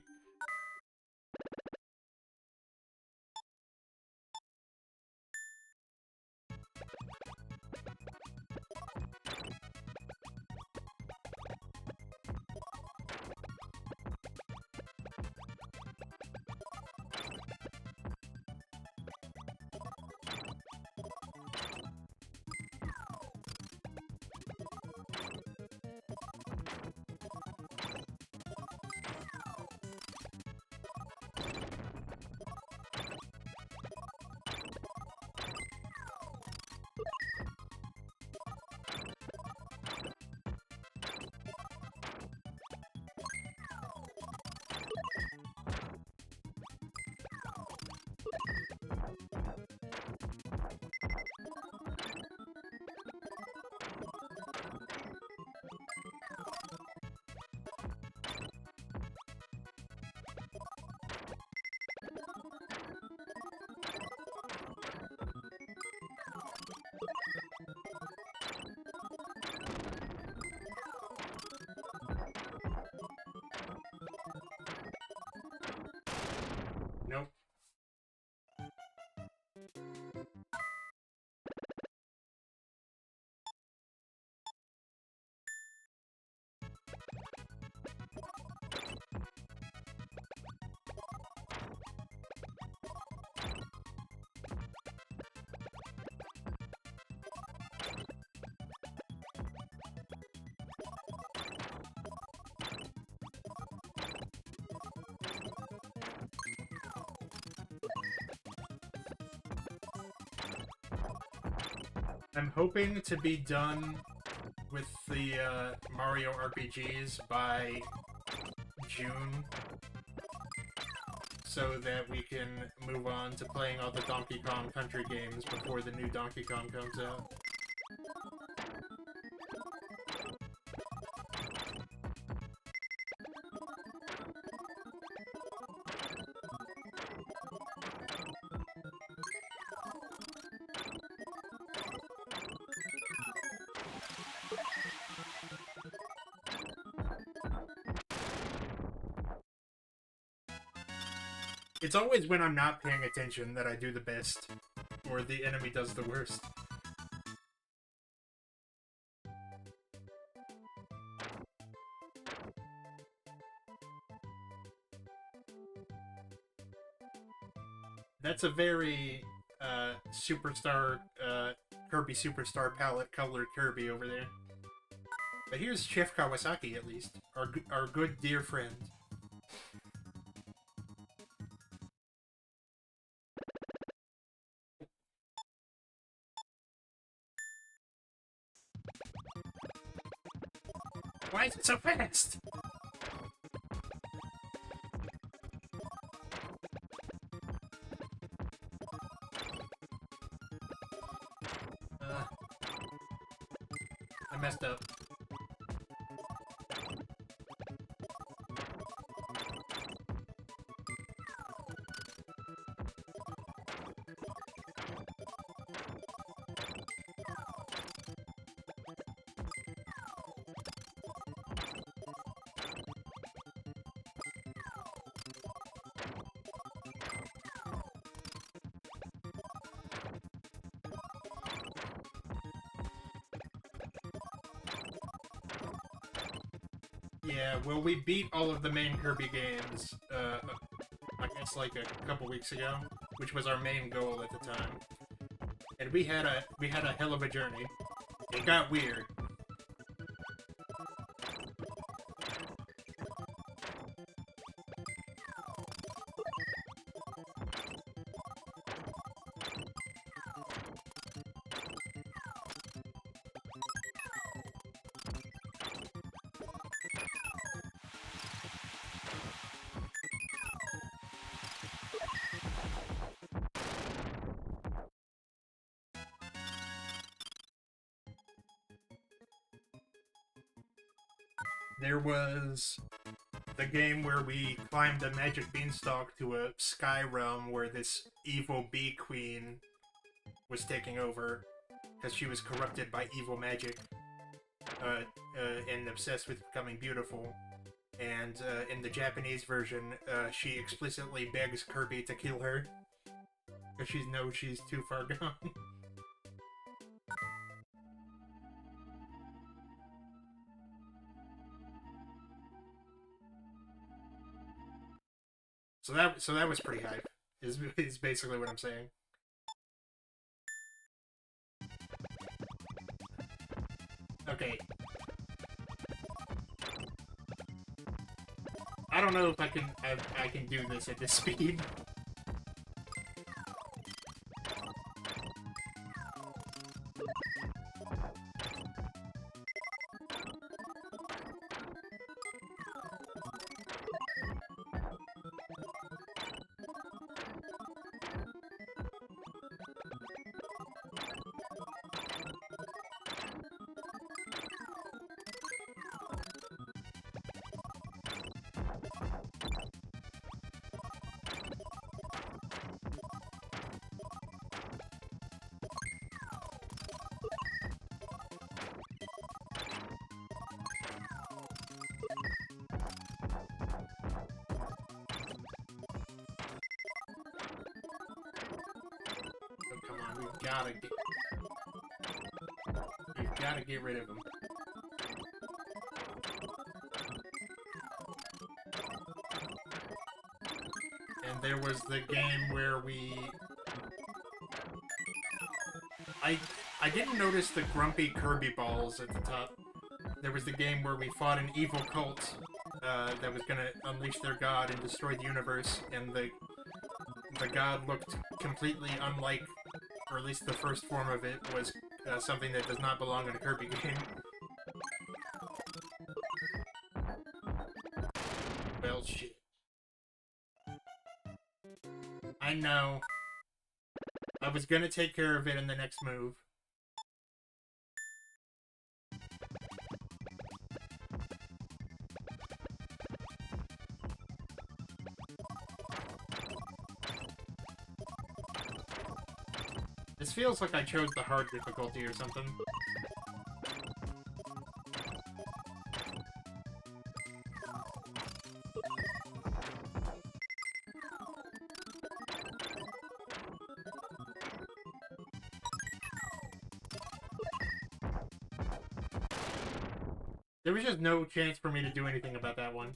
[SPEAKER 2] I'm hoping to be done with the Mario RPGs by June, so that we can move on to playing all the Donkey Kong Country games before the new Donkey Kong comes out. It's always when I'm not paying attention that I do the best, or the enemy does the worst. That's a very Superstar Kirby Superstar palette colored Kirby over there. But here's Chef Kawasaki, at least, our good dear friend. Why is it so fast? I messed up. Yeah, well, we beat all of the main Kirby games, I guess like a couple weeks ago, which was our main goal at the time. And we had a hell of a journey. It got weird. There was the game where we climbed a magic beanstalk to a sky realm where this evil bee queen was taking over because she was corrupted by evil magic and obsessed with becoming beautiful. And in the Japanese version, she explicitly begs Kirby to kill her because she knows she's too far gone. So that was pretty hype, is basically what I'm saying. Okay. I don't know if I can do this at this speed. We've gotta get rid of him. And there was the game where I didn't notice the grumpy Kirby balls at the top. There was the game where we fought an evil cult that was gonna unleash their god and destroy the universe, and the god looked completely unlike, or at least the first form of it was something that does not belong in a Kirby game. Well, shit. I know. I was gonna take care of it in the next move. This feels like I chose the hard difficulty or something. There was just no chance for me to do anything about that one.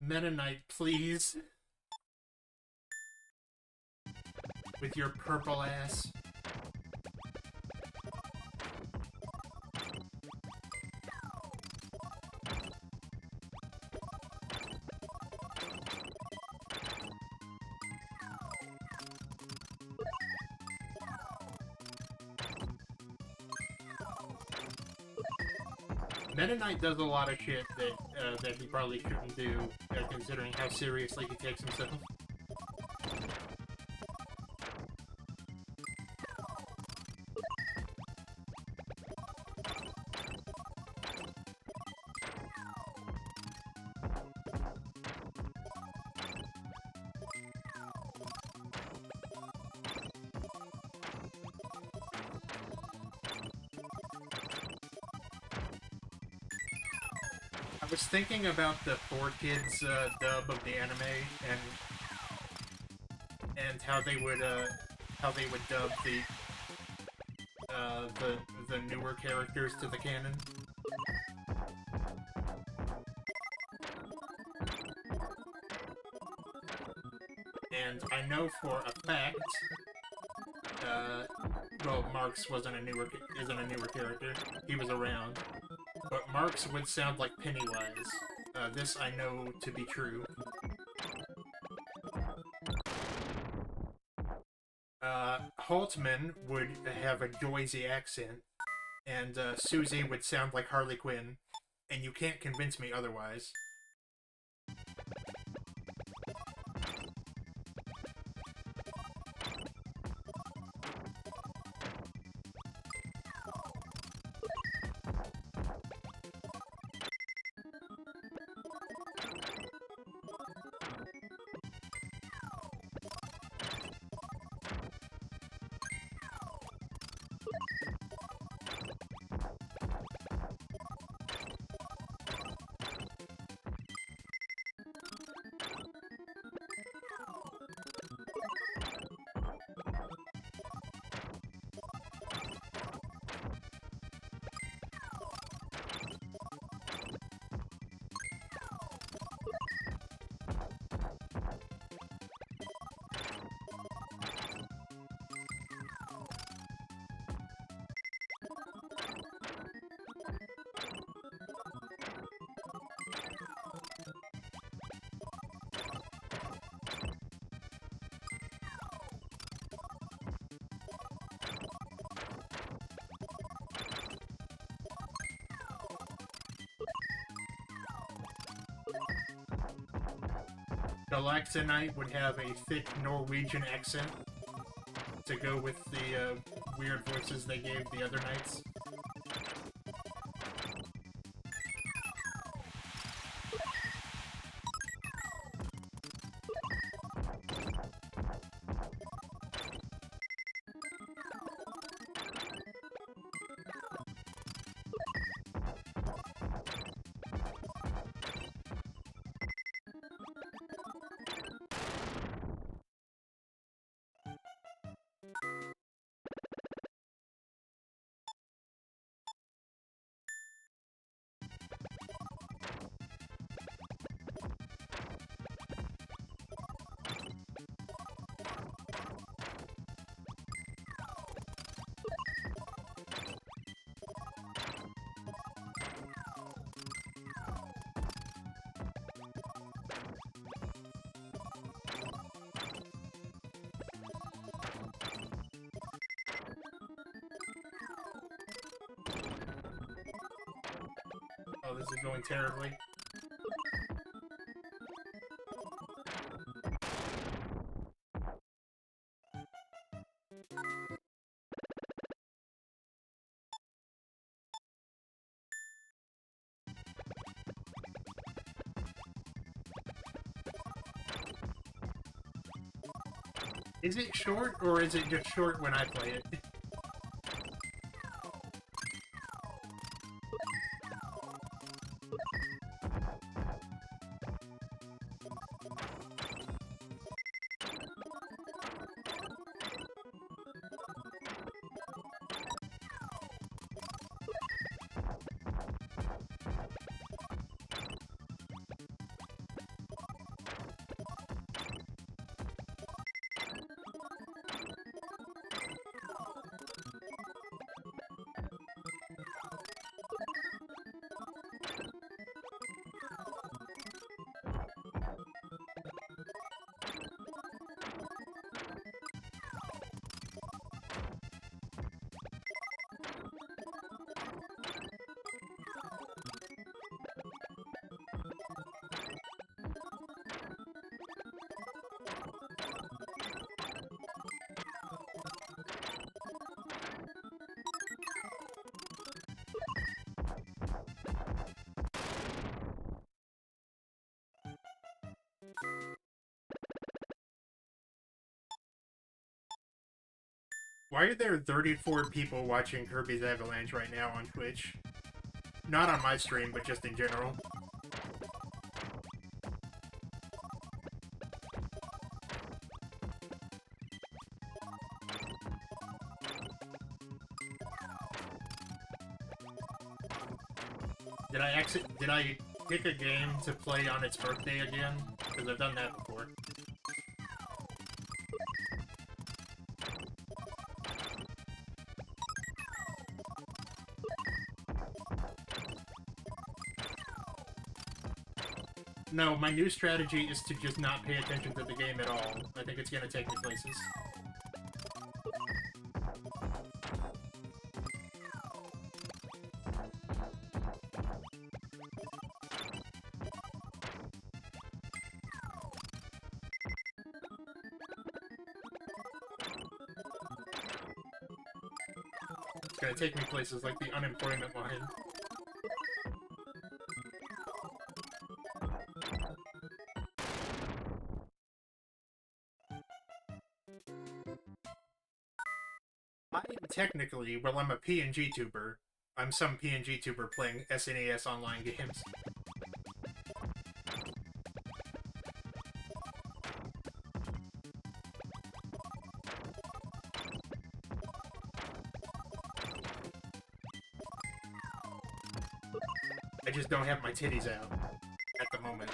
[SPEAKER 2] Meta Knight, please. With your purple ass. Meta Knight does a lot of shit that he probably shouldn't do, considering how seriously he takes himself. I was thinking about the 4Kids dub of the anime and how they would dub the newer characters to the canon. And I know for a fact, well, Marx isn't a newer character. He was around. But Marx would sound like Pennywise. This I know to be true. Holtman would have a Joyzy accent, and Susie would sound like Harley Quinn, and you can't convince me otherwise. Alexa Knight would have a thick Norwegian accent to go with the weird voices they gave the other knights. Oh, this is going terribly. Is it short, or is it just short when I play it? Why are there 34 people watching Kirby's Avalanche right now on Twitch? Not on my stream, but just in general. Did I pick a game to play on its birthday again? Because I've done that before. No, my new strategy is to just not pay attention to the game at all. I think it's gonna take me places. It's gonna take me places like the unemployment line. Technically, well, I'm a PNG tuber. I'm some PNG tuber playing SNES online games. I just don't have my titties out at the moment.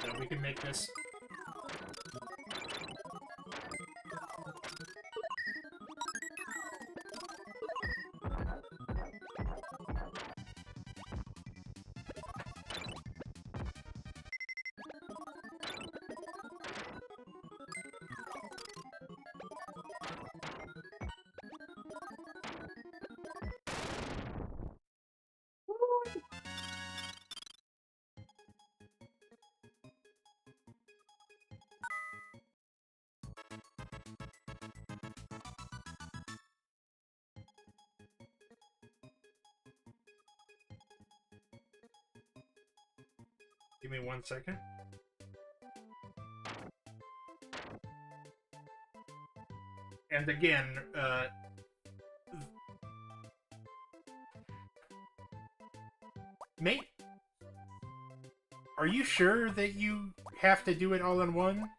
[SPEAKER 2] So we can make this. Give me 1 second. And again, mate, are you sure that you have to do it all in one?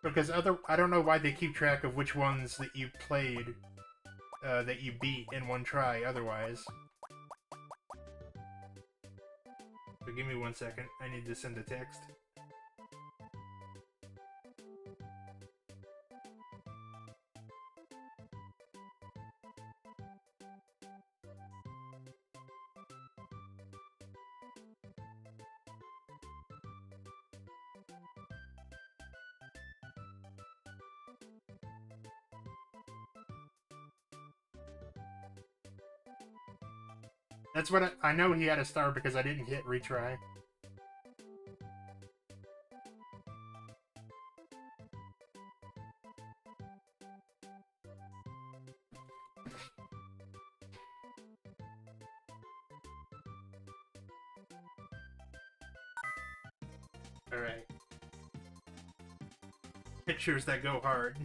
[SPEAKER 2] Because I don't know why they keep track of which ones that you played, that you beat in one try otherwise. So give me 1 second, I need to send a text. That's what I know he had a star because I didn't hit retry. Alright. Pictures that go hard.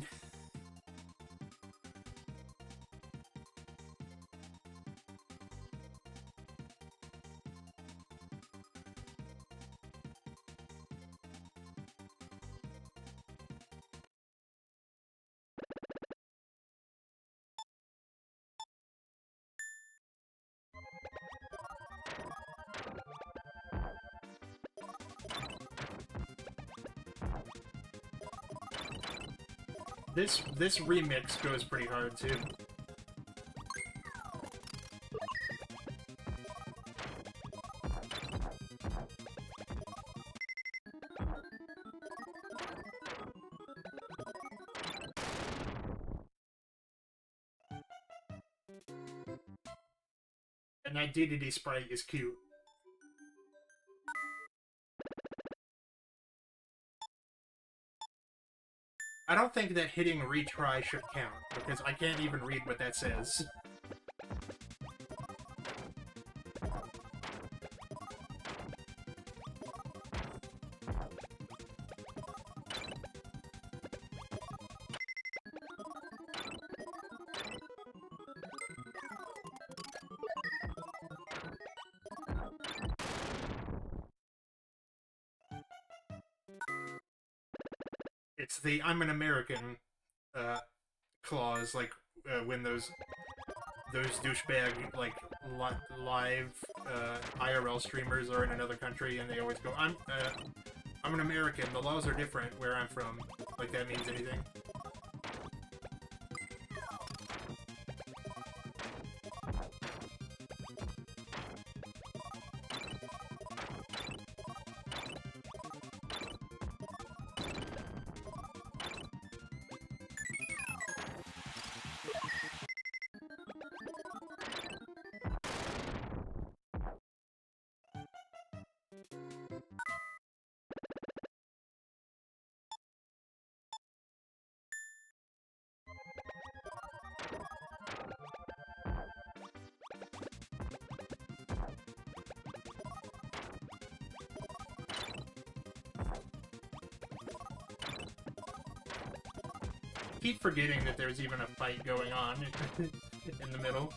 [SPEAKER 2] This remix goes pretty hard too. And that DDD sprite is cute. I don't think that hitting retry should count, because I can't even read what that says. It's the I'm an American clause, like when those douchebag like live IRL streamers are in another country and they always go I'm an American. The laws are different where I'm from. Like that means anything. Keep forgetting that there's even a fight going on in the middle.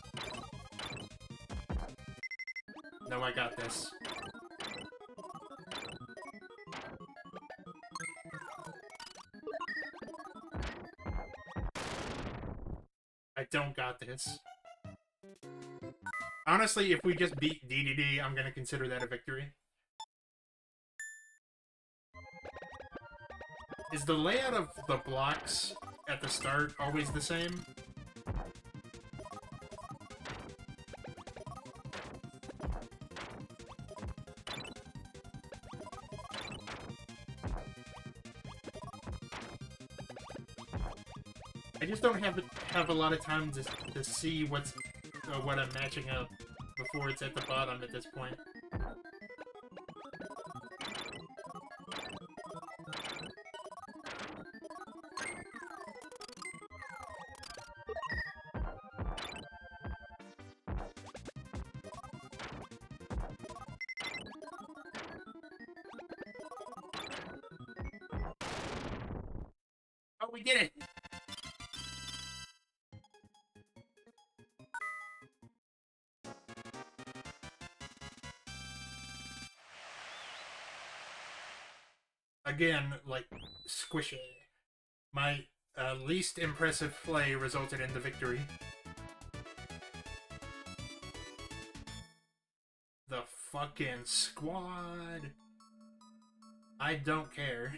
[SPEAKER 2] No, I got this. I don't got this. Honestly, if we just beat DDD, I'm gonna consider that a victory. Is the layout of the blocks at the start always the same? I just don't have a lot of time to see what I'm matching up before it's at the bottom at this point. Oh, we did it! again, like, squishy. My least impressive play resulted in the victory. The fucking squad. I don't care.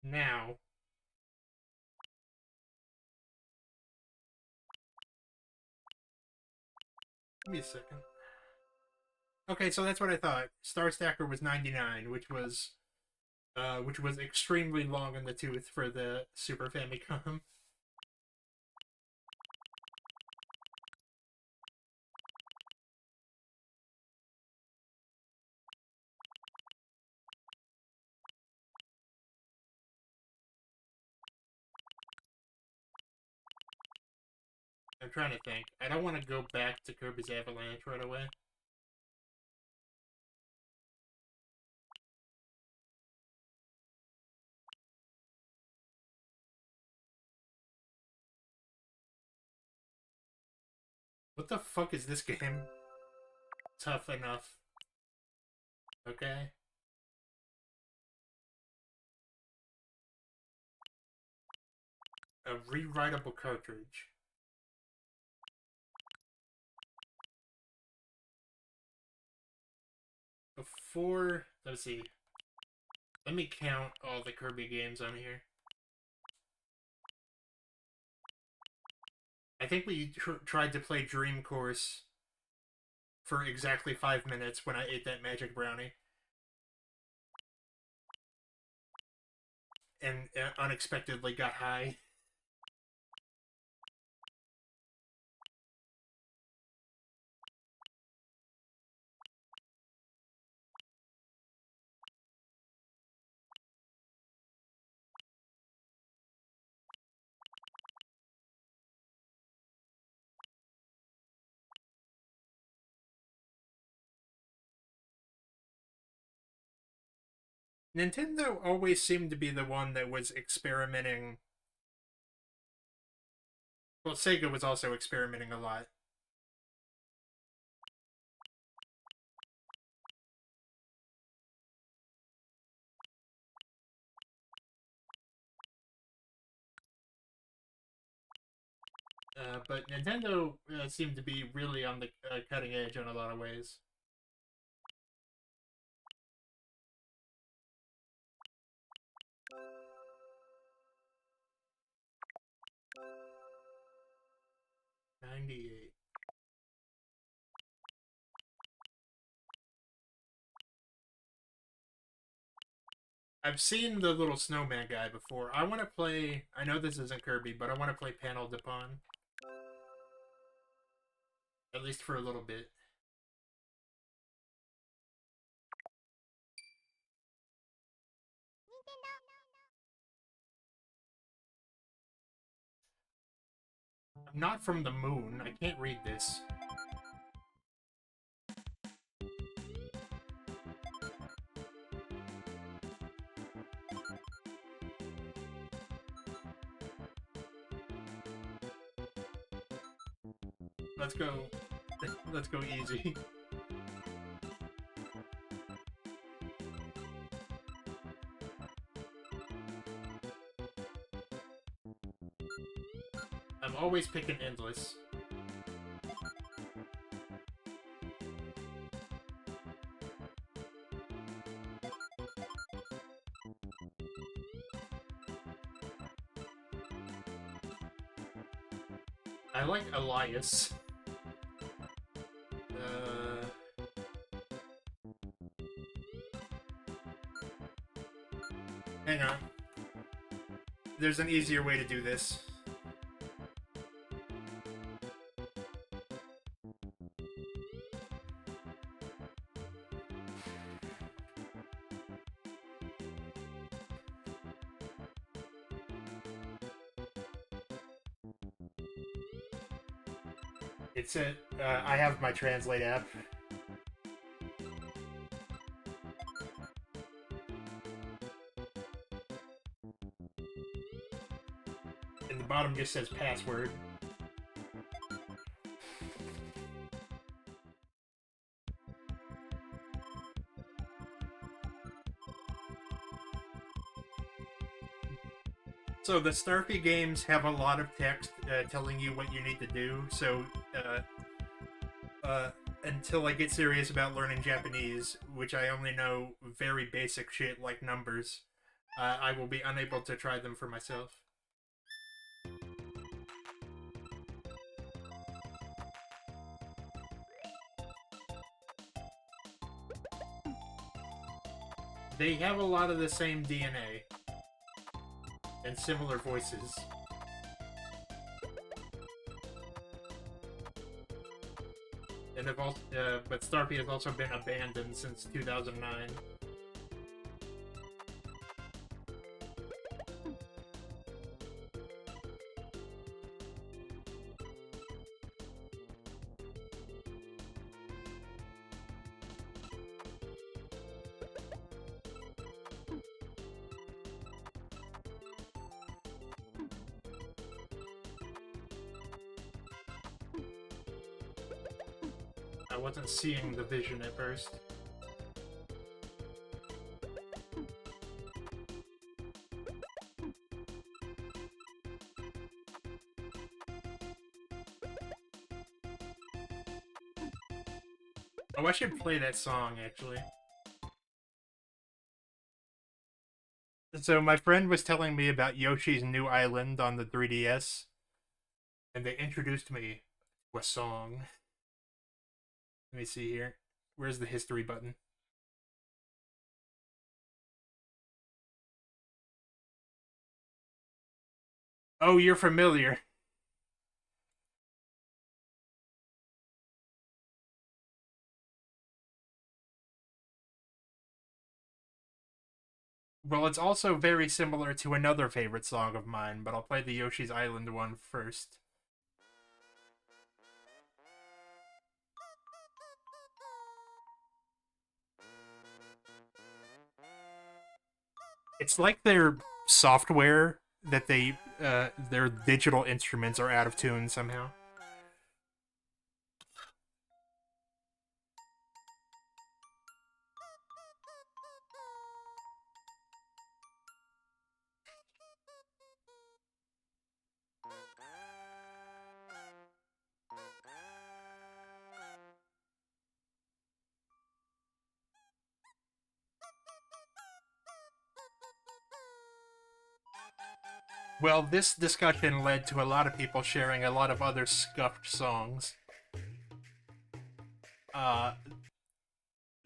[SPEAKER 2] Now, give me a second. Okay, so that's what I thought. Star Stacker was 99, which was extremely long in the tooth for the Super Famicom. I'm trying to think. I don't want to go back to Kirby's Avalanche right away. What the fuck is this game? Tough enough. Okay. A rewritable cartridge. Before, let's see. Let me count all the Kirby games on here. I think we tried to play Dream Course for exactly 5 minutes when I ate that magic brownie. And unexpectedly got high. Nintendo always seemed to be the one that was experimenting. Well, Sega was also experimenting a lot. But Nintendo seemed to be really on the cutting edge in a lot of ways. '98. I've seen the little snowman guy before. I want to play. I know this isn't Kirby, but I want to play Panel de Pon. At least for a little bit. I'm not from the moon. I can't read this. Let's go. Let's go easy. I'm always picking endless. I like Elias. Hang on. There's an easier way to do this. It's a. I have my translate app. And the bottom just says password. So the Starfy games have a lot of text telling you what you need to do. So until I get serious about learning Japanese, which I only know very basic shit like numbers, I will be unable to try them for myself. They have a lot of the same DNA and similar voices. And but Starfy has also been abandoned since 2009. I wasn't seeing the vision at first. Oh, I should play that song, actually. So my friend was telling me about Yoshi's New Island on the 3DS, and they introduced me to a song. Let me see here. Where's the history button? Oh, you're familiar. Well, it's also very similar to another favorite song of mine, but I'll play the Yoshi's Island one first. It's like their software that their digital instruments are out of tune somehow. Well, this discussion led to a lot of people sharing a lot of other scuffed songs. Uh,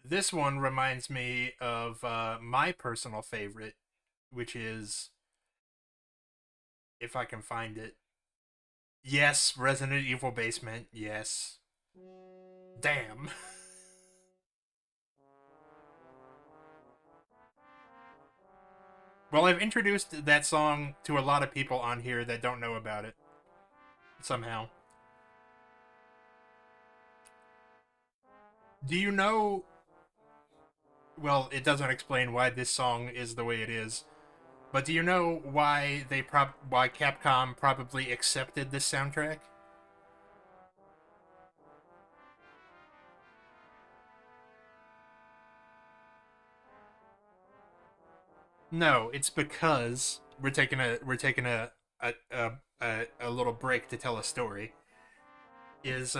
[SPEAKER 2] this one reminds me of my personal favorite, which is, if I can find it. Yes, Resident Evil Basement. Yes. Damn. Well, I've introduced that song to a lot of people on here that don't know about it. Somehow. Do you know? Well, it doesn't explain why this song is the way it is. But do you know why why Capcom probably accepted this soundtrack? No, it's because we're taking a little break to tell a story. Is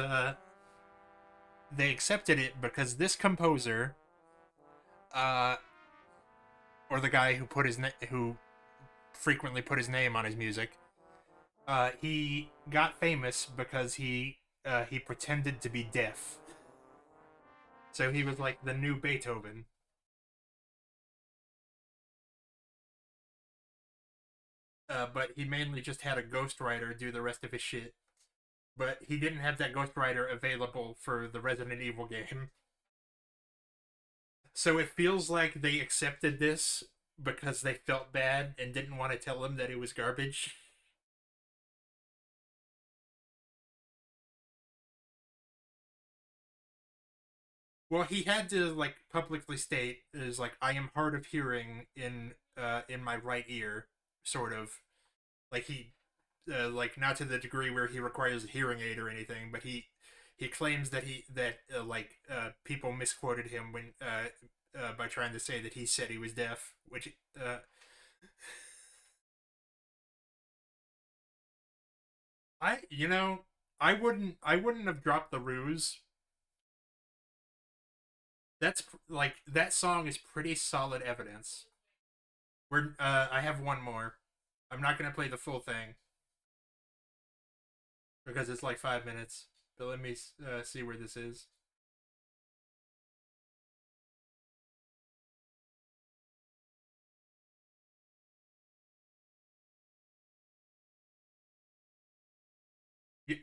[SPEAKER 2] They accepted it because this composer, uh, or the guy who frequently put his name on his music, he got famous because he pretended to be deaf. So he was like the new Beethoven. But he mainly just had a ghostwriter do the rest of his shit. But he didn't have that ghostwriter available for the Resident Evil game. So it feels like they accepted this because they felt bad and didn't want to tell him that it was garbage. Well, he had to like publicly state is like I am hard of hearing in my right ear, sort of like he like not to the degree where he requires a hearing aid or anything, but he claims that people misquoted him when by trying to say that he said he was deaf, which I you know I wouldn't have dropped the ruse. That's like that song is pretty solid evidence. I have one more. I'm not gonna play the full thing because it's like 5 minutes. But let me see where this is.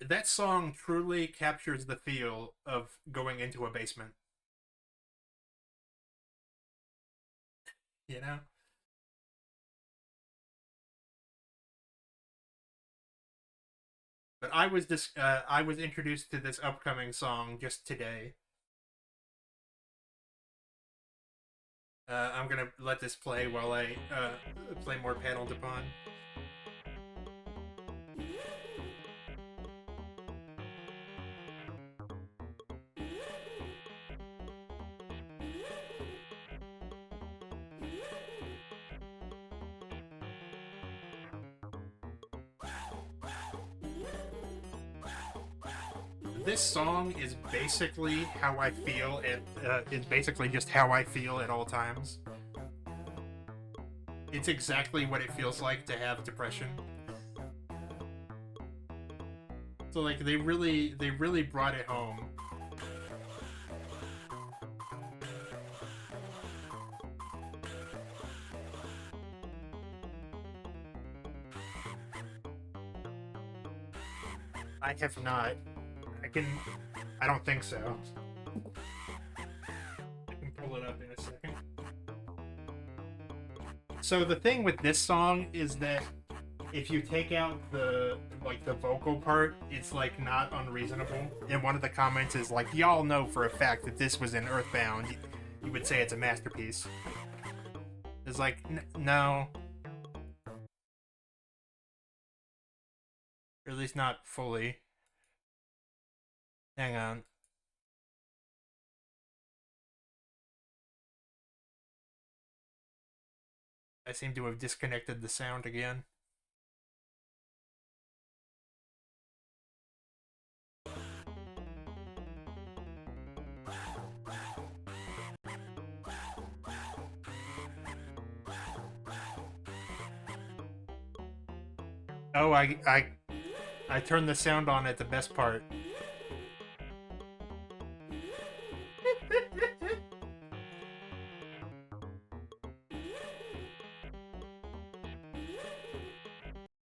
[SPEAKER 2] That song truly captures the feel of going into a basement. You know. But I was introduced to this upcoming song just today. I'm gonna let this play while I play more Panel de Pon. This song is basically how I feel. It's basically just how I feel at all times. It's exactly what it feels like to have depression. So like they really brought it home. I have not. I can. I don't think so. I can pull it up in a second. So the thing with this song is that if you take out the vocal part, it's like not unreasonable. And one of the comments is like, y'all know for a fact that this was in Earthbound. You would say it's a masterpiece. It's like no, or at least not fully. Hang on. I seem to have disconnected the sound again. Oh, I turned the sound on at the best part.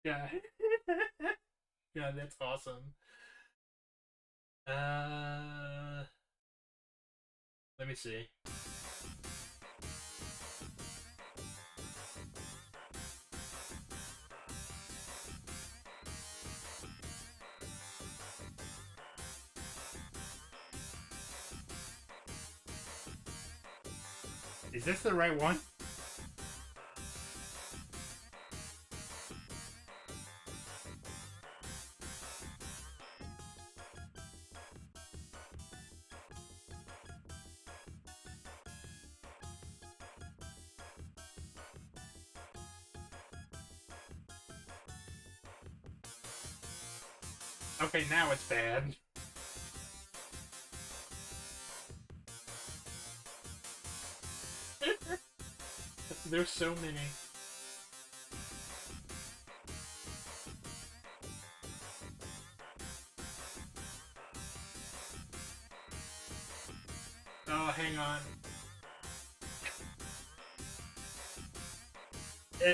[SPEAKER 2] Yeah. Yeah, that's awesome. Uh, Let me see. Is this the right one? Okay, now it's bad. There's so many. Oh, hang on.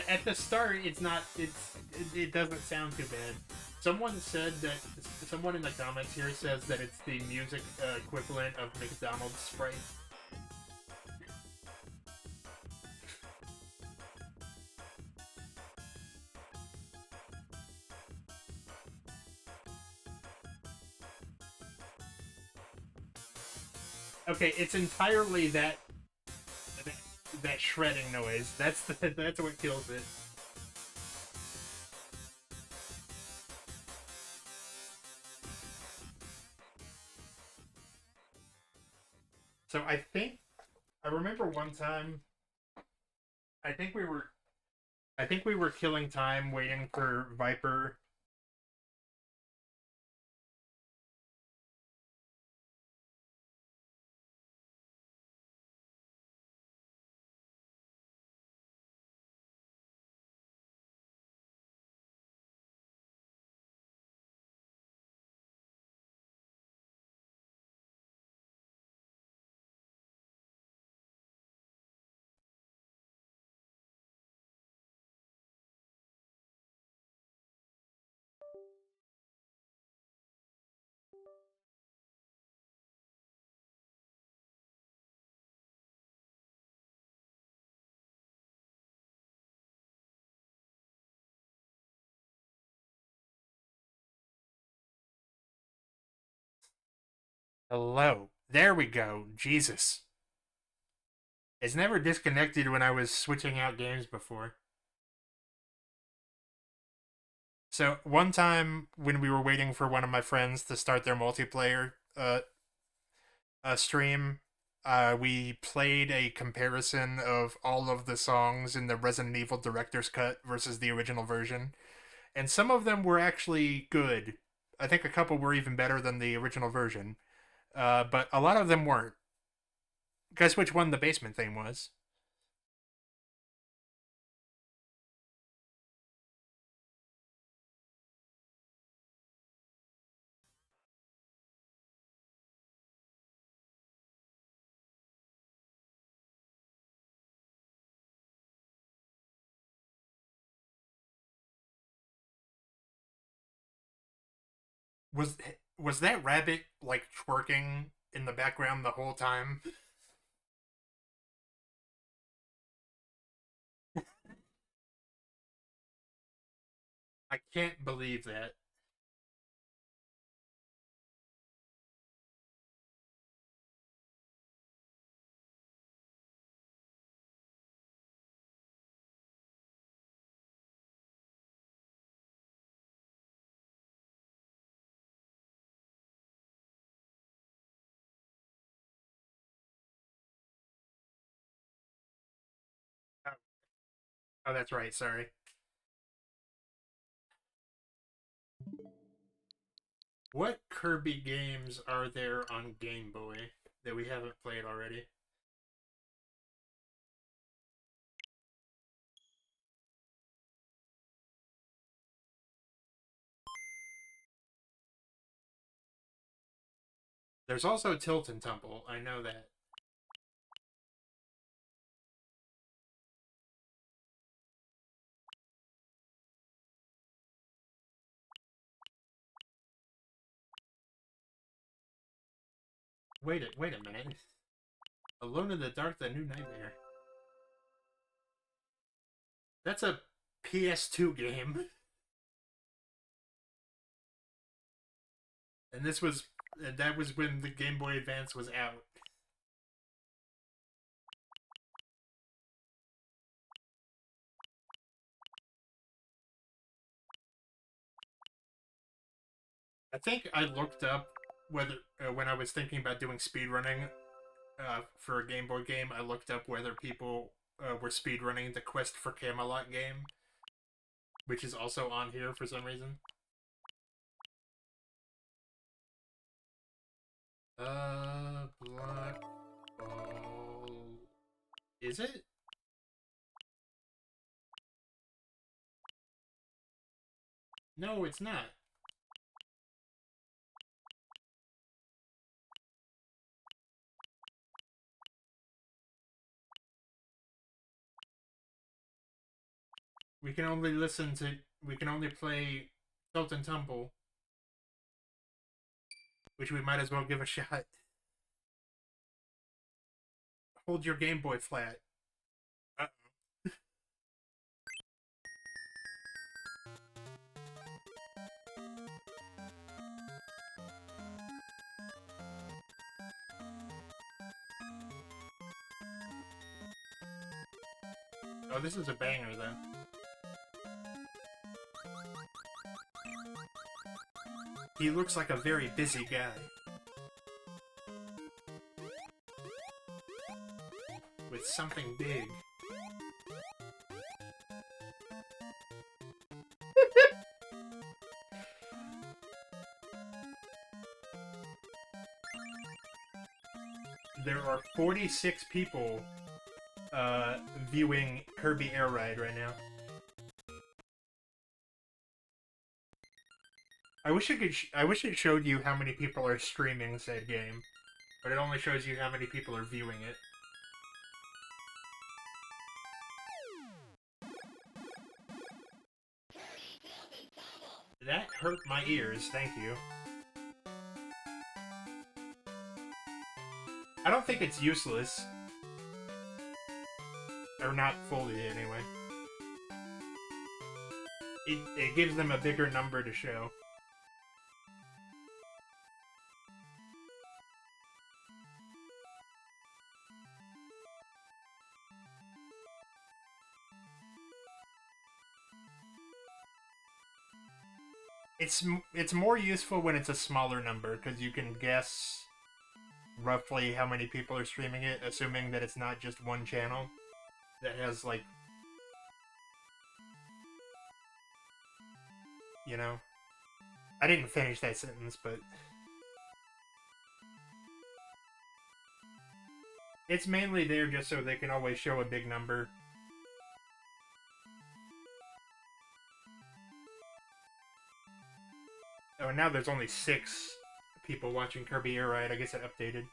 [SPEAKER 2] At the start, it's not. It doesn't sound too bad. Someone said that. Someone in the comments here says that it's the music equivalent of McDonald's Sprite. Okay, it's entirely that, that shredding noise. That's what kills it. So I remember one time. I think we were I think we were killing time waiting for Viper. Hello. There we go. Jesus. It's never disconnected when I was switching out games before. So one time when we were waiting for one of my friends to start their multiplayer stream, we played a comparison of all of the songs in the Resident Evil Director's Cut versus the original version, and some of them were actually good. I think a couple were even better than the original version, but a lot of them weren't. Guess which one the basement theme was? Was was that rabbit like twerking in the background the whole time? I can't believe that. Oh, oh, that's right. Sorry. What Kirby games are there on Game Boy that we haven't played already? There's also Tilt and Tumble. I know that. Wait a minute. Alone in the Dark: The New Nightmare. That's a PS2 game, and that was when the Game Boy Advance was out. I think I looked up whether when I was thinking about doing speedrunning for a Game Boy game, I looked up whether people were speedrunning the Quest for Camelot game, which is also on here for some reason. Black Ball. Is it? No, it's not. We can only listen to. We can only play Tilt and Tumble, which we might as well give a shot. Hold your Game Boy flat. Uh, Oh, this is a banger, then. He looks like a very busy guy. With something big. There are 46 people viewing Kirby Air Ride right now. I wish it showed you how many people are streaming said game, but it only shows you how many people are viewing it. That hurt my ears, thank you. I don't think it's useless. Or not fully, anyway. It gives them a bigger number to show. It's more useful when it's a smaller number, because you can guess roughly how many people are streaming it, assuming that it's not just one channel that has, like, you know? I didn't finish that sentence, but it's mainly there just so they can always show a big number. Oh, and now there's only 6 people watching Kirby Air Ride. I guess it updated.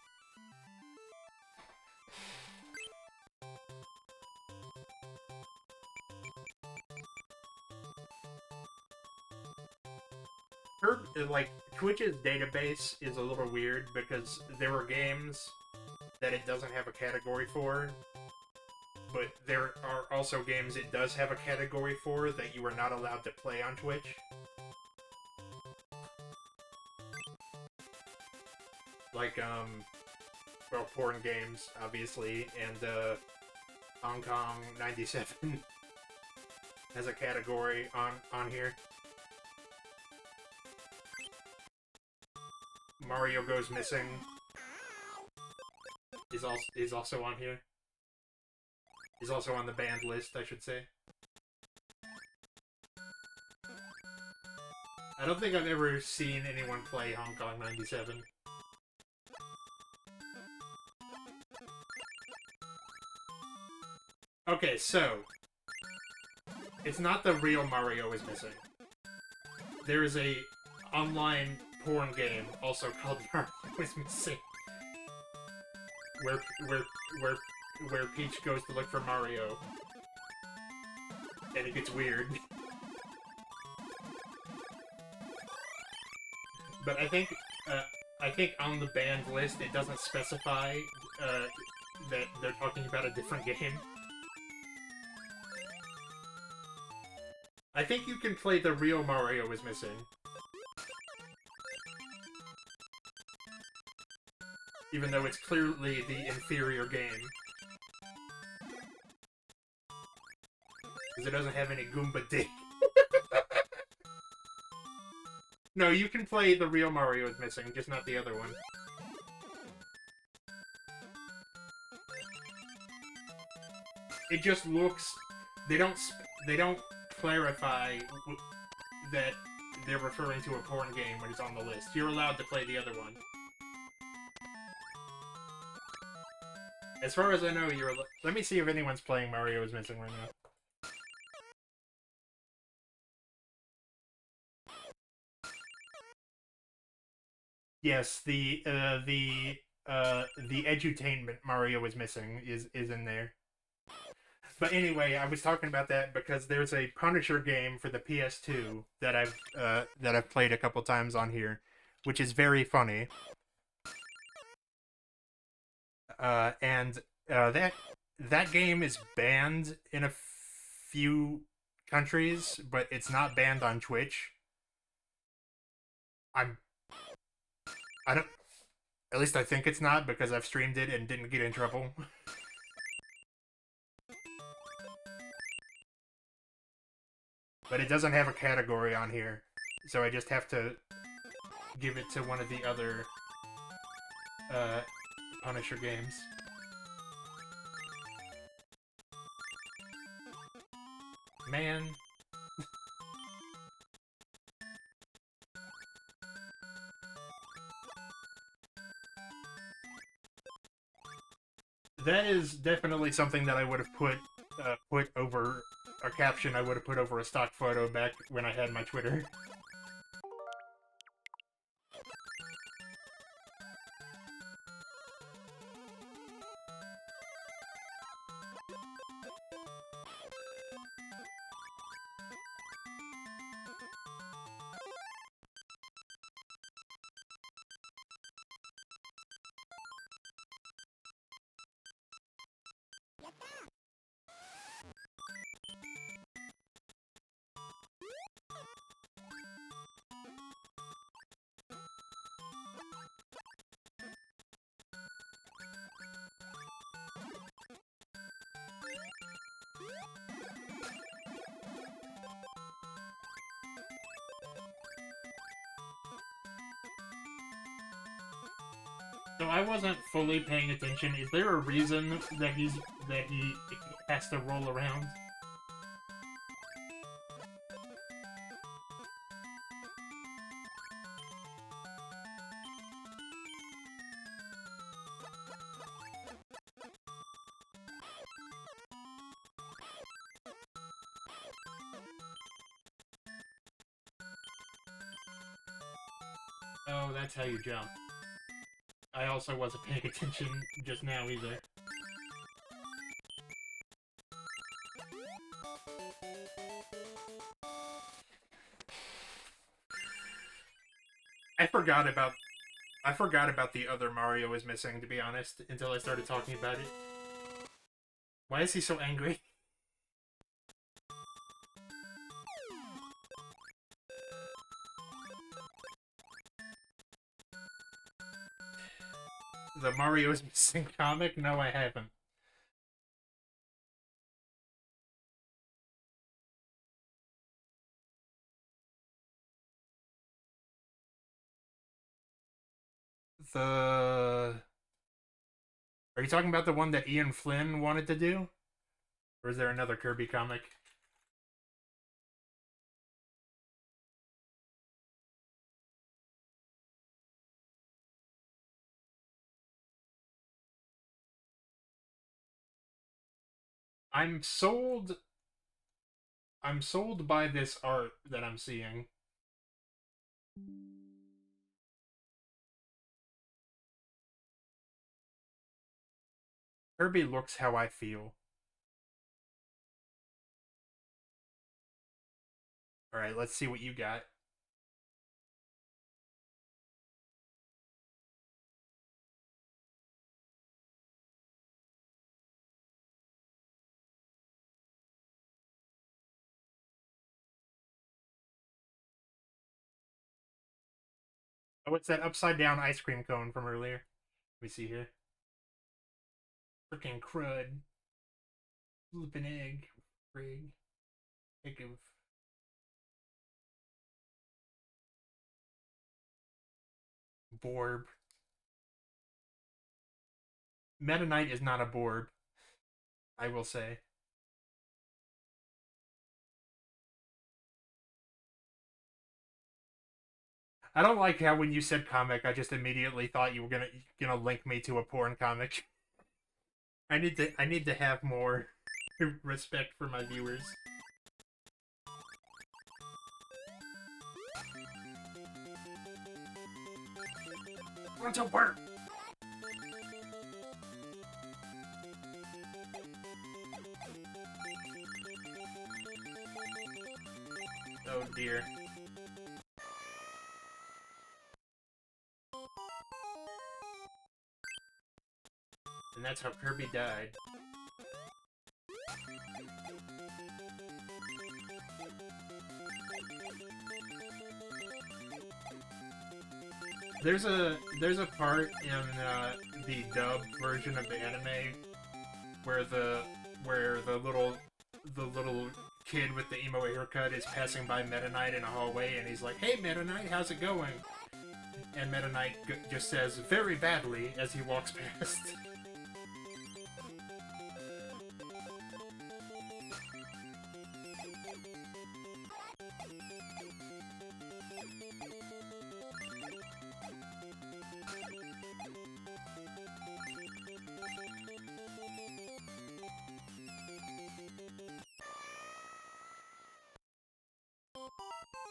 [SPEAKER 2] Like, Twitch's database is a little weird because there are games that it doesn't have a category for, but there are also games it does have a category for that you are not allowed to play on Twitch. Like, well, porn games, obviously, and, Hong Kong 97 has a category on here. Mario Goes Missing is also on here. Is also on the banned list, I should say. I don't think I've ever seen anyone play Hong Kong 97. Okay, so it's not the real Mario is Missing. There is a online porn game also called Mario is Missing, where Peach goes to look for Mario, and it gets weird. But I think on the banned list it doesn't specify that they're talking about a different game. I think you can play the real Mario is Missing. Even though it's clearly the inferior game. Because it doesn't have any Goomba dick. No, you can play the real Mario is Missing, just not the other one. It just looks... They don't clarify that they're referring to a porn game when it's on the list. You're allowed to play the other one. As far as I know, you're... Let me see if anyone's playing Mario is Missing right now. Yes, the edutainment Mario is Missing is in there. But anyway, I was talking about that because there's a Punisher game for the PS2 that I've played a couple times on here, which is very funny. And that game is banned in a few countries, but it's not banned on Twitch. At least I think it's not, because I've streamed it and didn't get in trouble. But it doesn't have a category on here, so I just have to give it to one of the other Punisher games. Man. That is definitely something that I would have put over a caption. I would have put over a stock photo back when I had my Twitter. So I wasn't fully paying attention. Is there a reason that he has to roll around? Oh, that's how you jump. I also wasn't paying attention just now either. I forgot about the other Mario is missing, to be honest, until I started talking about it. Why is he so angry? The Mario is missing comic? No, I haven't. Are you talking about the one that Ian Flynn wanted to do? Or is there another Kirby comic? I'm sold by this art that I'm seeing. Kirby looks how I feel. Alright, let's see what you got. Oh, it's that upside down ice cream cone from earlier. Let me see here. Freaking crud. Flippin' egg. Frig. Think of... Borb. Meta Knight is not a Borb. I will say. I don't like how when you said comic, I just immediately thought you were gonna link me to a porn comic. I need to have more respect for my viewers. Want to work. Oh dear. And that's how Kirby died. There's a part in the dub version of the anime where the little kid with the emo haircut is passing by Meta Knight in a hallway, and he's like, "Hey, Meta Knight, how's it going?" And Meta Knight just says, "Very badly," as he walks past.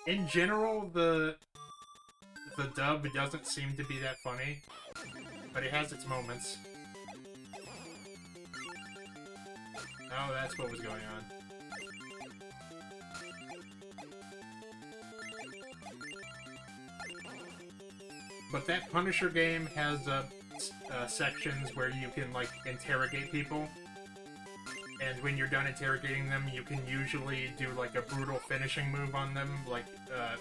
[SPEAKER 2] In general, the dub doesn't seem to be that funny, but it has its moments. Oh, that's what was going on. But that Punisher game has sections where you can, like, interrogate people. And when you're done interrogating them, you can usually do, like, a brutal finishing move on them, like,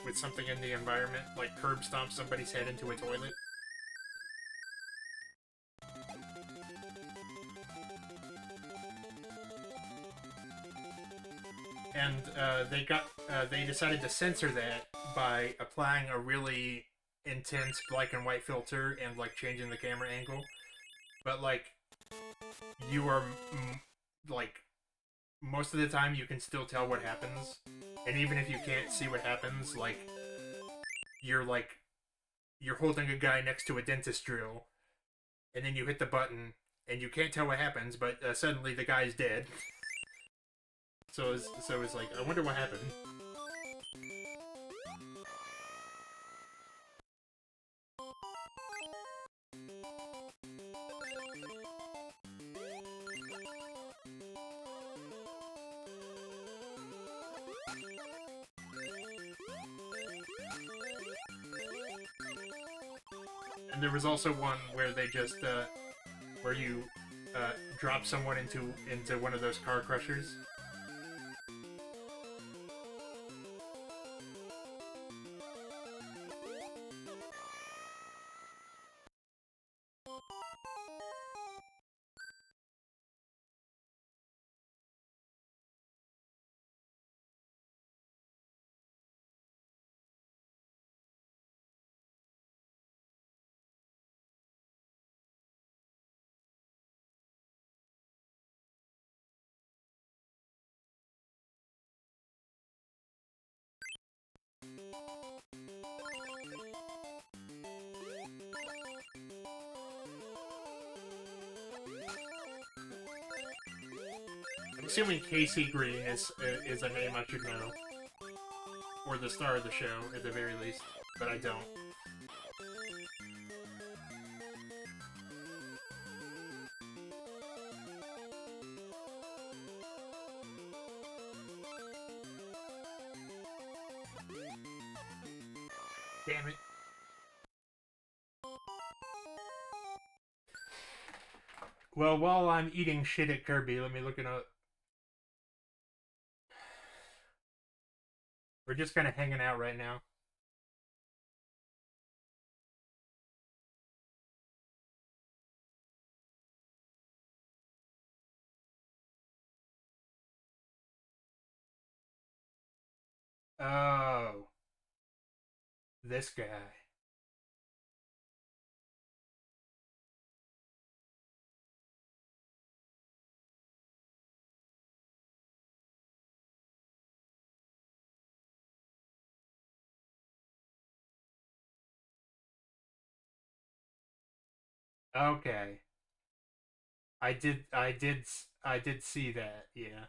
[SPEAKER 2] with something in the environment, like curb stomp somebody's head into a toilet. And they decided to censor that by applying a really intense black and white filter and, like, changing the camera angle. But, like, you are, like, most of the time you can still tell what happens. And even if you can't see what happens, like, you're holding a guy next to a dentist drill, and then you hit the button, and you can't tell what happens, but suddenly the guy's dead. So it's like, I wonder what happened. And there was also one where they just, where you, drop someone into one of those car crushers. I'm assuming Casey Green is a name I should know. Or the star of the show, at the very least. But I don't. Damn it. Well, while I'm eating shit at Kirby, let me look it up. We're just kind of hanging out right now. Oh. This guy. Okay. I did see that, yeah.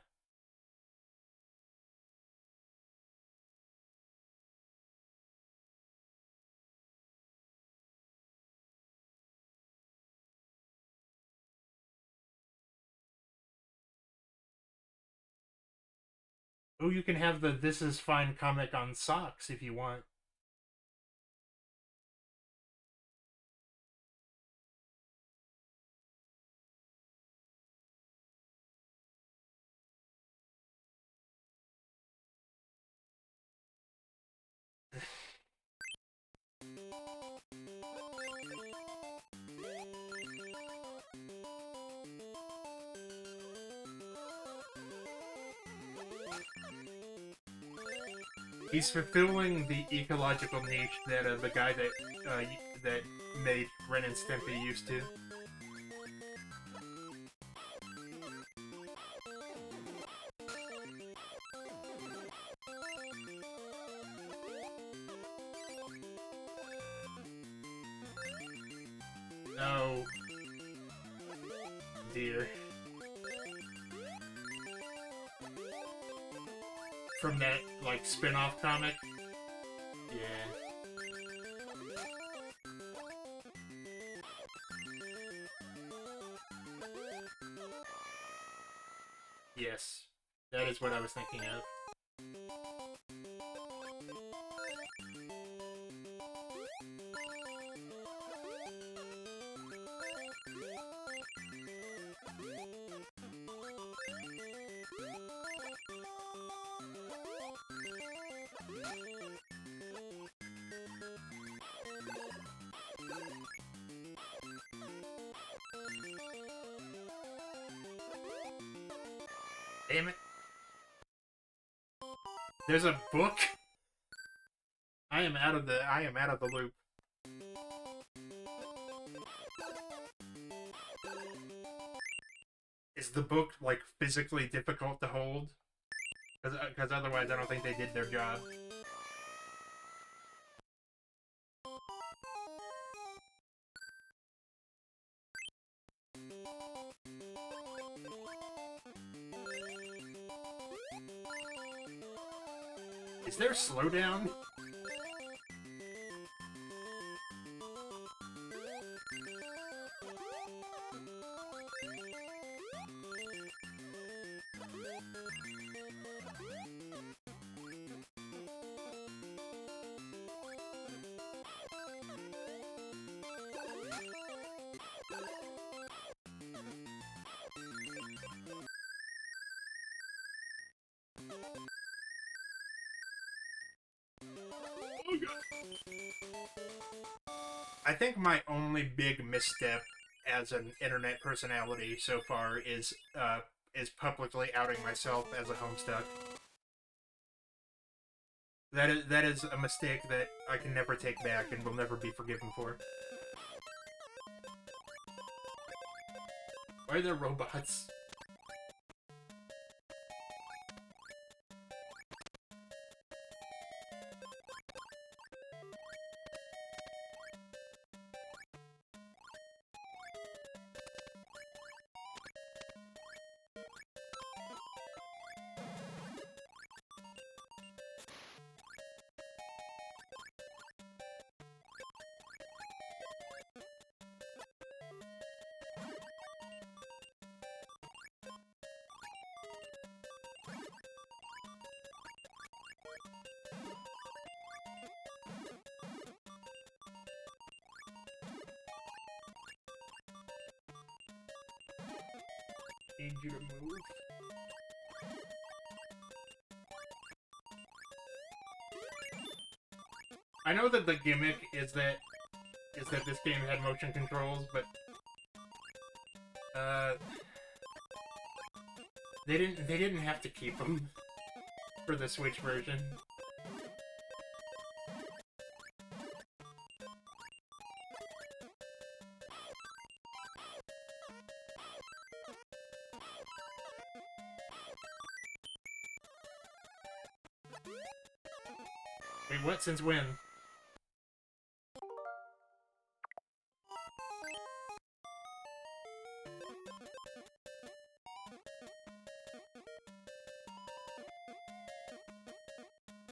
[SPEAKER 2] Oh, you can have the This Is Fine comic on socks if you want. He's fulfilling the ecological niche that the guy that made Ren and Stimpy used to. Oh dear. From that like spin-off comic. Yeah. Yes. That is what I was thinking of. Damn it. There's a book? I am out of the loop. Is the book like physically difficult to hold? Because otherwise I don't think they did their job. Is there a slowdown? I think my only big misstep as an internet personality so far is publicly outing myself as a Homestuck. That is a mistake that I can never take back and will never be forgiven for. Why are there robots? Need you to move. I know that the gimmick is that this game had motion controls, but they didn't have to keep them for the Switch version. Wait, what? Since when?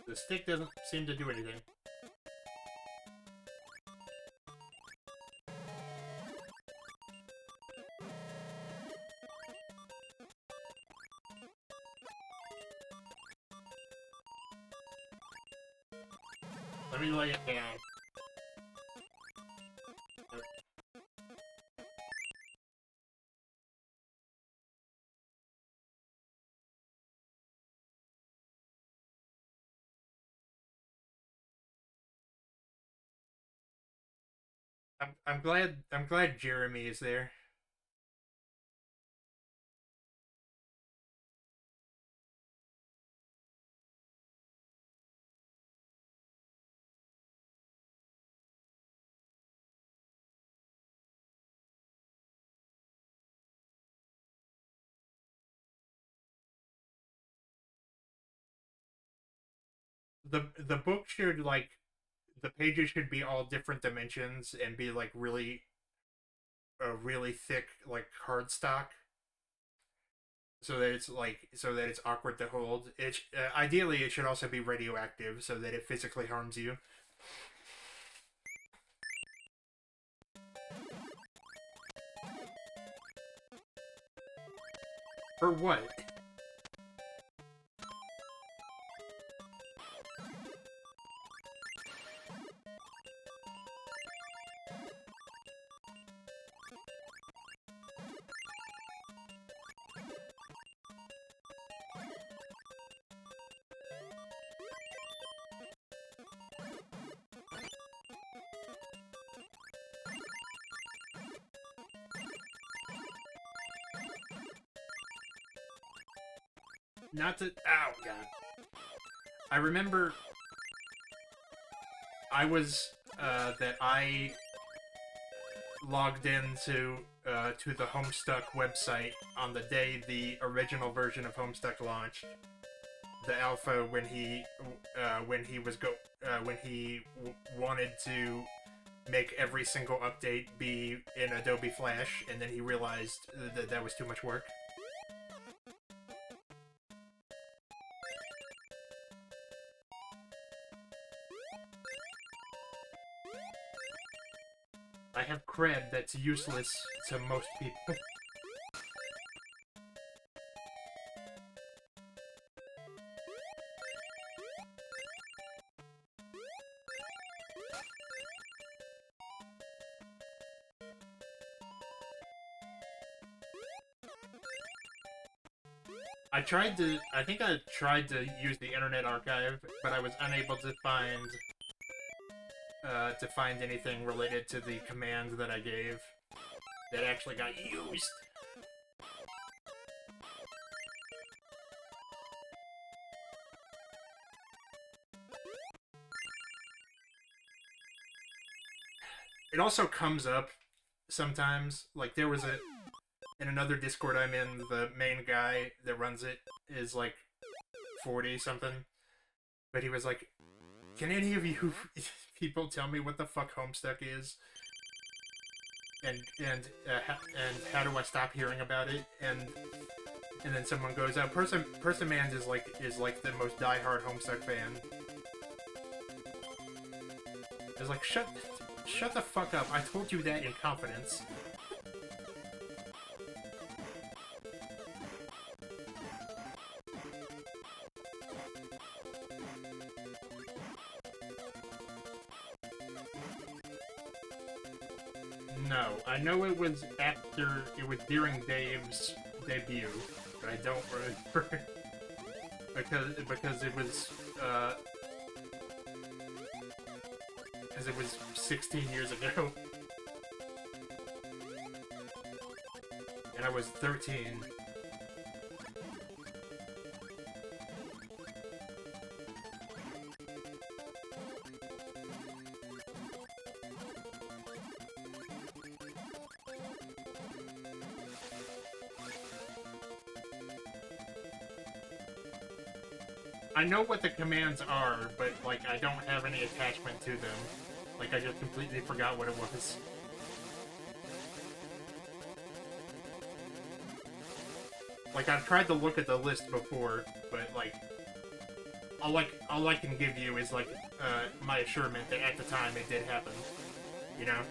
[SPEAKER 2] The stick doesn't seem to do anything. Let me lay it down. I'm glad Jeremy is there. the book should like the pages should be all different dimensions and be like really thick like cardstock so that it's awkward to hold. It ideally it should also be radioactive so that it physically harms you. For what? Not to. Ow, God. I remember I logged into to the Homestuck website on the day the original version of Homestuck launched. The alpha when he wanted to make every single update be in Adobe Flash, and then he realized that that was too much work. I have cred that's useless to most people. I think I tried to use the Internet Archive, but I was unable to find anything related to the command that I gave that actually got used. It also comes up sometimes, like there was in another Discord I'm in, the main guy that runs it is like 40 something, but he was like, can any of you people tell me what the fuck Homestuck is? And how do I stop hearing about it? And then someone goes, "Oh, Persimans is like the most diehard Homestuck fan." I was like, shut the fuck up! I told you that in confidence. No, I know it was during Dave's debut, but I don't remember because it was 16 years ago, and I was 13. I know what the commands are, but, like, I don't have any attachment to them. Like, I just completely forgot what it was. Like, I've tried to look at the list before, but, like, all I can give you is, like, my assurance that at the time it did happen. You know?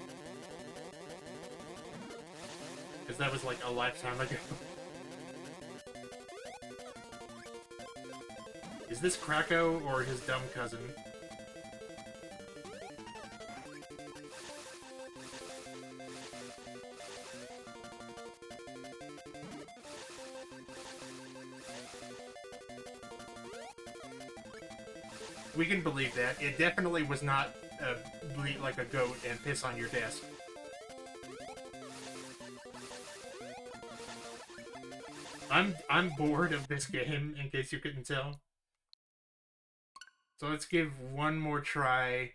[SPEAKER 2] Because that was, like, a lifetime ago. Is this Krakow or his dumb cousin? We can believe that. It definitely was not bleat like a goat and piss on your desk. I'm bored of this game, in case you couldn't tell. So let's give one more try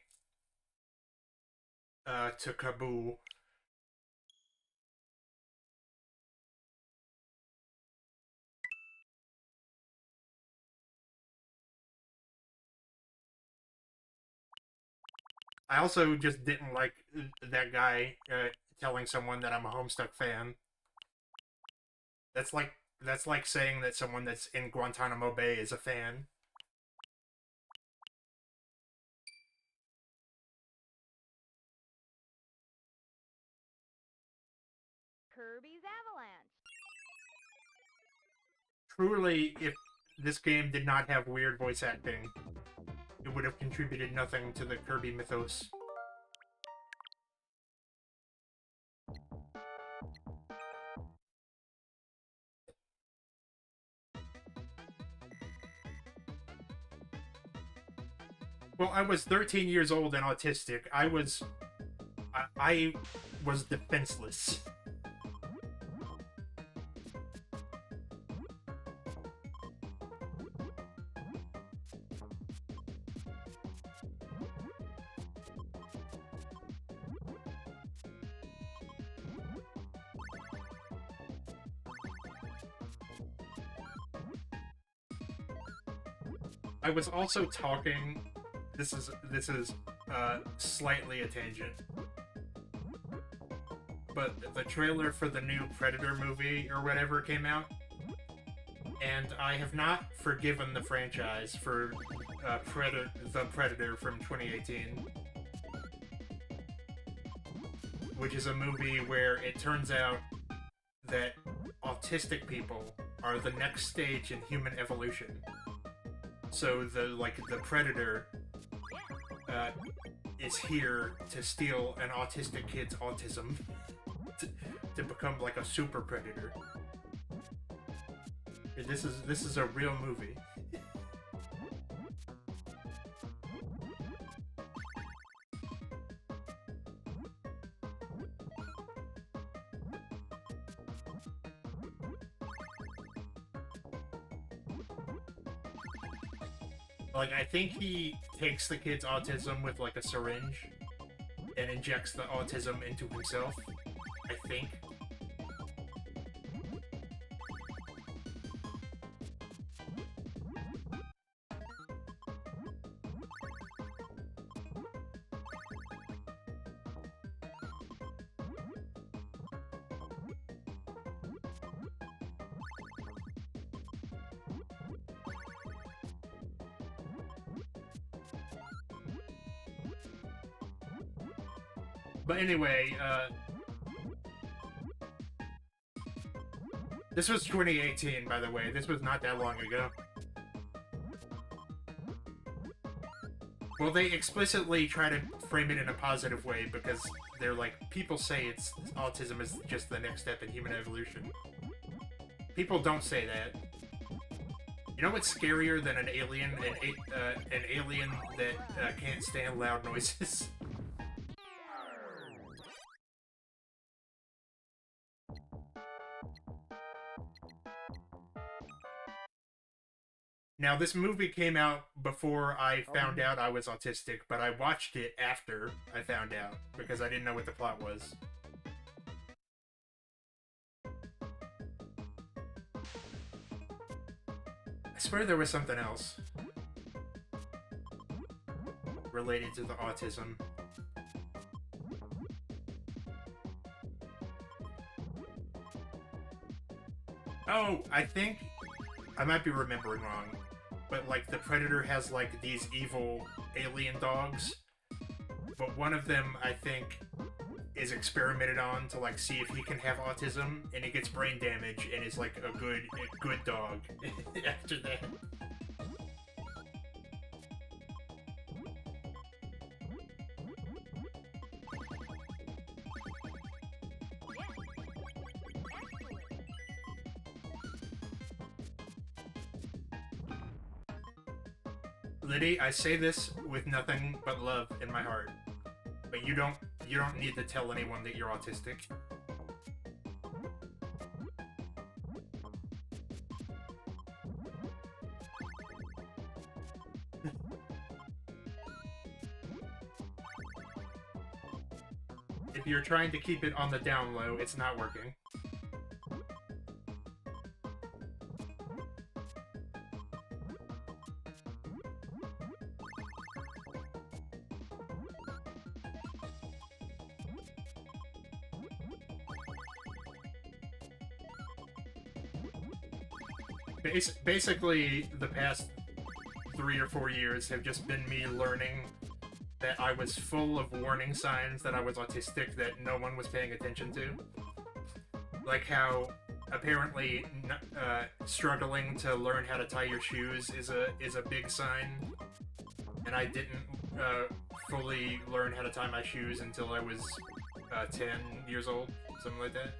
[SPEAKER 2] to Kabul. I also just didn't like that guy telling someone that I'm a Homestuck fan. That's like saying that someone that's in Guantanamo Bay is a fan.
[SPEAKER 1] Kirby's Avalanche.
[SPEAKER 2] Truly, if this game did not have weird voice acting, it would have contributed nothing to the Kirby mythos. Well, I was 13 years old and autistic. I was defenseless. I was also talking. This is slightly a tangent, but the trailer for the new Predator movie or whatever came out, and I have not forgiven the franchise for the Predator from 2018, which is a movie where it turns out that autistic people are the next stage in human evolution. So the Predator is here to steal an autistic kid's autism to become like a super predator. This is a real movie. Like, I think he takes the kid's autism with, like, a syringe and injects the autism into himself. I think. But anyway, this was 2018, by the way. This was not that long ago. Well, they explicitly try to frame it in a positive way because they're like, people say autism is just the next step in human evolution. People don't say that. You know what's scarier than an alien? An alien that can't stand loud noises. Now, this movie came out before I found out I was autistic, but I watched it after I found out, because I didn't know what the plot was. I swear there was something else related to the autism. Oh, I think I might be remembering wrong, but like the Predator has like these evil alien dogs, but one of them I think is experimented on to like see if he can have autism, and he gets brain damage and is like a good dog after that. Liddy, I say this with nothing but love in my heart, but you don't need to tell anyone that you're autistic. If you're trying to keep it on the down low, it's not working. Basically, the past 3 or 4 years have just been me learning that I was full of warning signs that I was autistic that no one was paying attention to. Like how apparently struggling to learn how to tie your shoes is a big sign, and I didn't fully learn how to tie my shoes until I was 10 years old, something like that.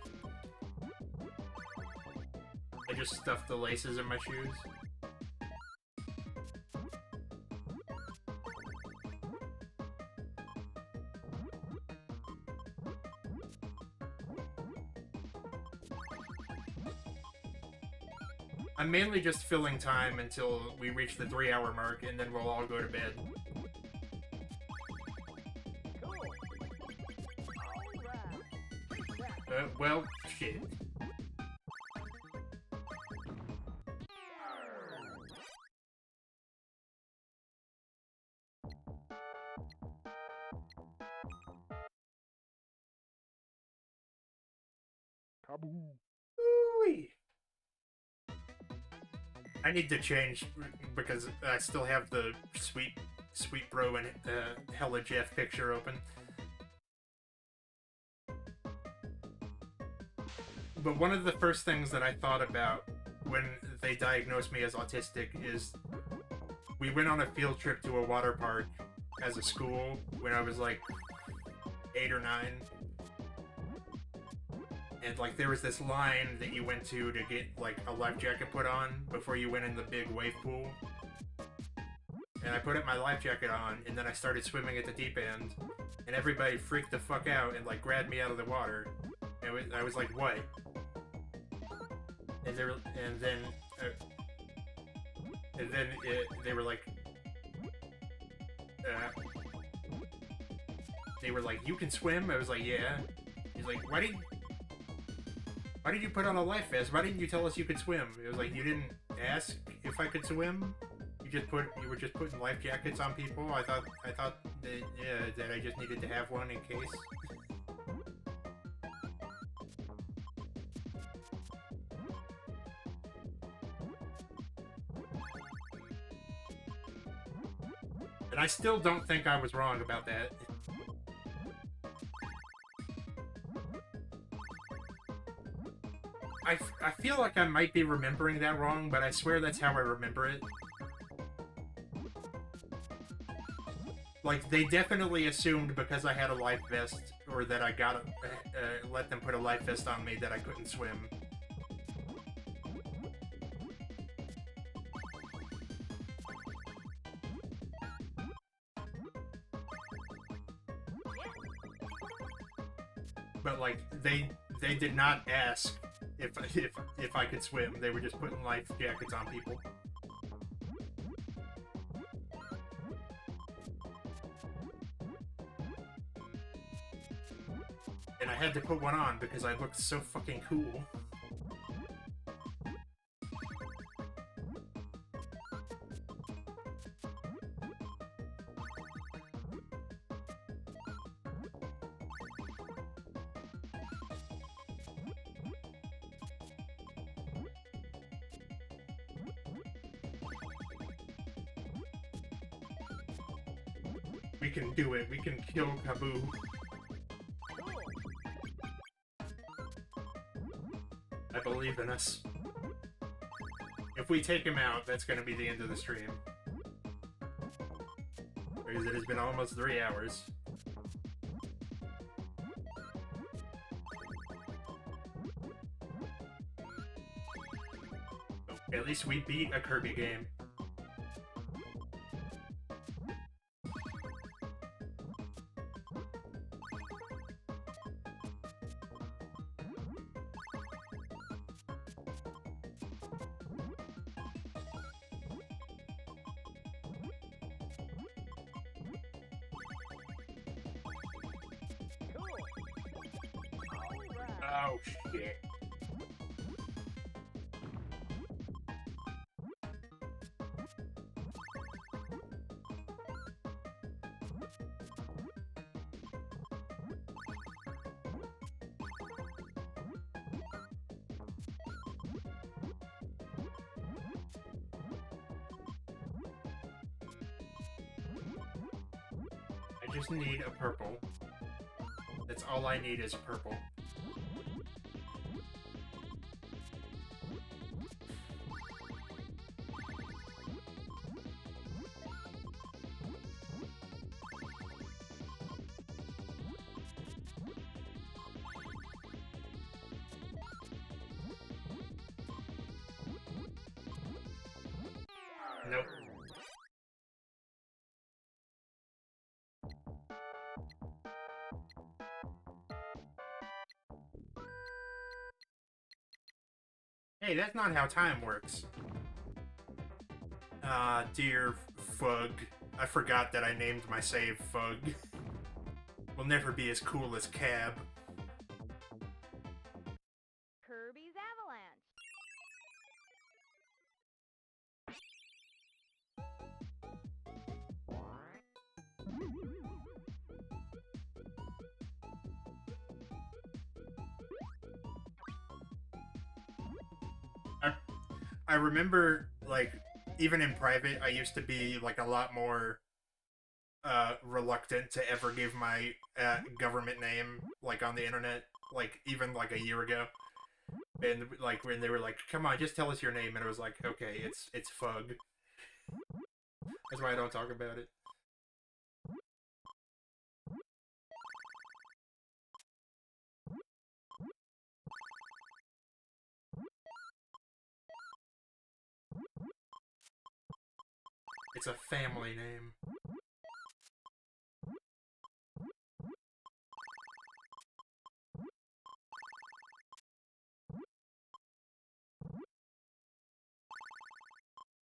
[SPEAKER 2] I just stuffed the laces in my shoes. I'm mainly just filling time until we reach the 3-hour mark, and then we'll all go to bed. Well, shit.
[SPEAKER 3] Taboo.
[SPEAKER 2] Ooh-wee. I need to change because I still have the sweet bro and Hella Jeff picture open. But one of the first things that I thought about when they diagnosed me as autistic is we went on a field trip to a water park as a school when I was like 8 or 9. And like there was this line that you went to get like a life jacket put on before you went in the big wave pool. And I put up my life jacket on, and then I started swimming at the deep end, and everybody freaked the fuck out and like grabbed me out of the water. And I was like, "What?" And then they were like, "You can swim?" I was like, "Yeah." He's like, "Why did you put on a life vest? Why didn't you tell us you could swim?" It was like, you didn't ask if I could swim. You were just putting life jackets on people. I thought that I just needed to have one in case. And I still don't think I was wrong about that. I feel like I might be remembering that wrong, but I swear that's how I remember it. Like, they definitely assumed because I had a life vest, or that I got let them put a life vest on me, that I couldn't swim. But like, they did not ask if I could swim. They were just putting life jackets on people. And I had to put one on because I looked so fucking cool. We can do it. We can kill Kaboo. I believe in us. If we take him out, that's going to be the end of the stream. Because it has been almost 3 hours. At least we beat a Kirby game. Oh, shit. just need a purple. That's all I need is a purple. Nope. Hey, that's not how time works. Dear Fug. I forgot that I named my save Fug. Will never be as cool as Cab.
[SPEAKER 1] Kirby's Avalanche.
[SPEAKER 2] I remember, like, even in private, I used to be, like, a lot more reluctant to ever give my government name, like, on the internet, like, even, like, a year ago. And, like, when they were like, come on, just tell us your name, and it was like, okay, it's Fug. That's why I don't talk about it. It's a family name.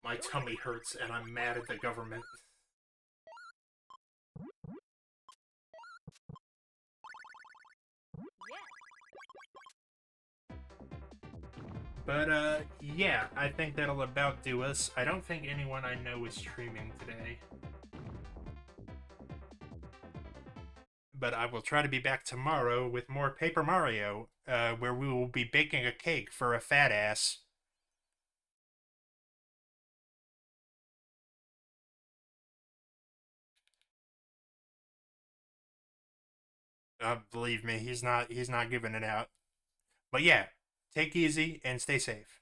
[SPEAKER 2] My tummy hurts and I'm mad at the government. But, yeah, I think that'll about do us. I don't think anyone I know is streaming today. But I will try to be back tomorrow with more Paper Mario, where we will be baking a cake for a fat ass. Believe me, he's not giving it out. But yeah, take easy and stay safe.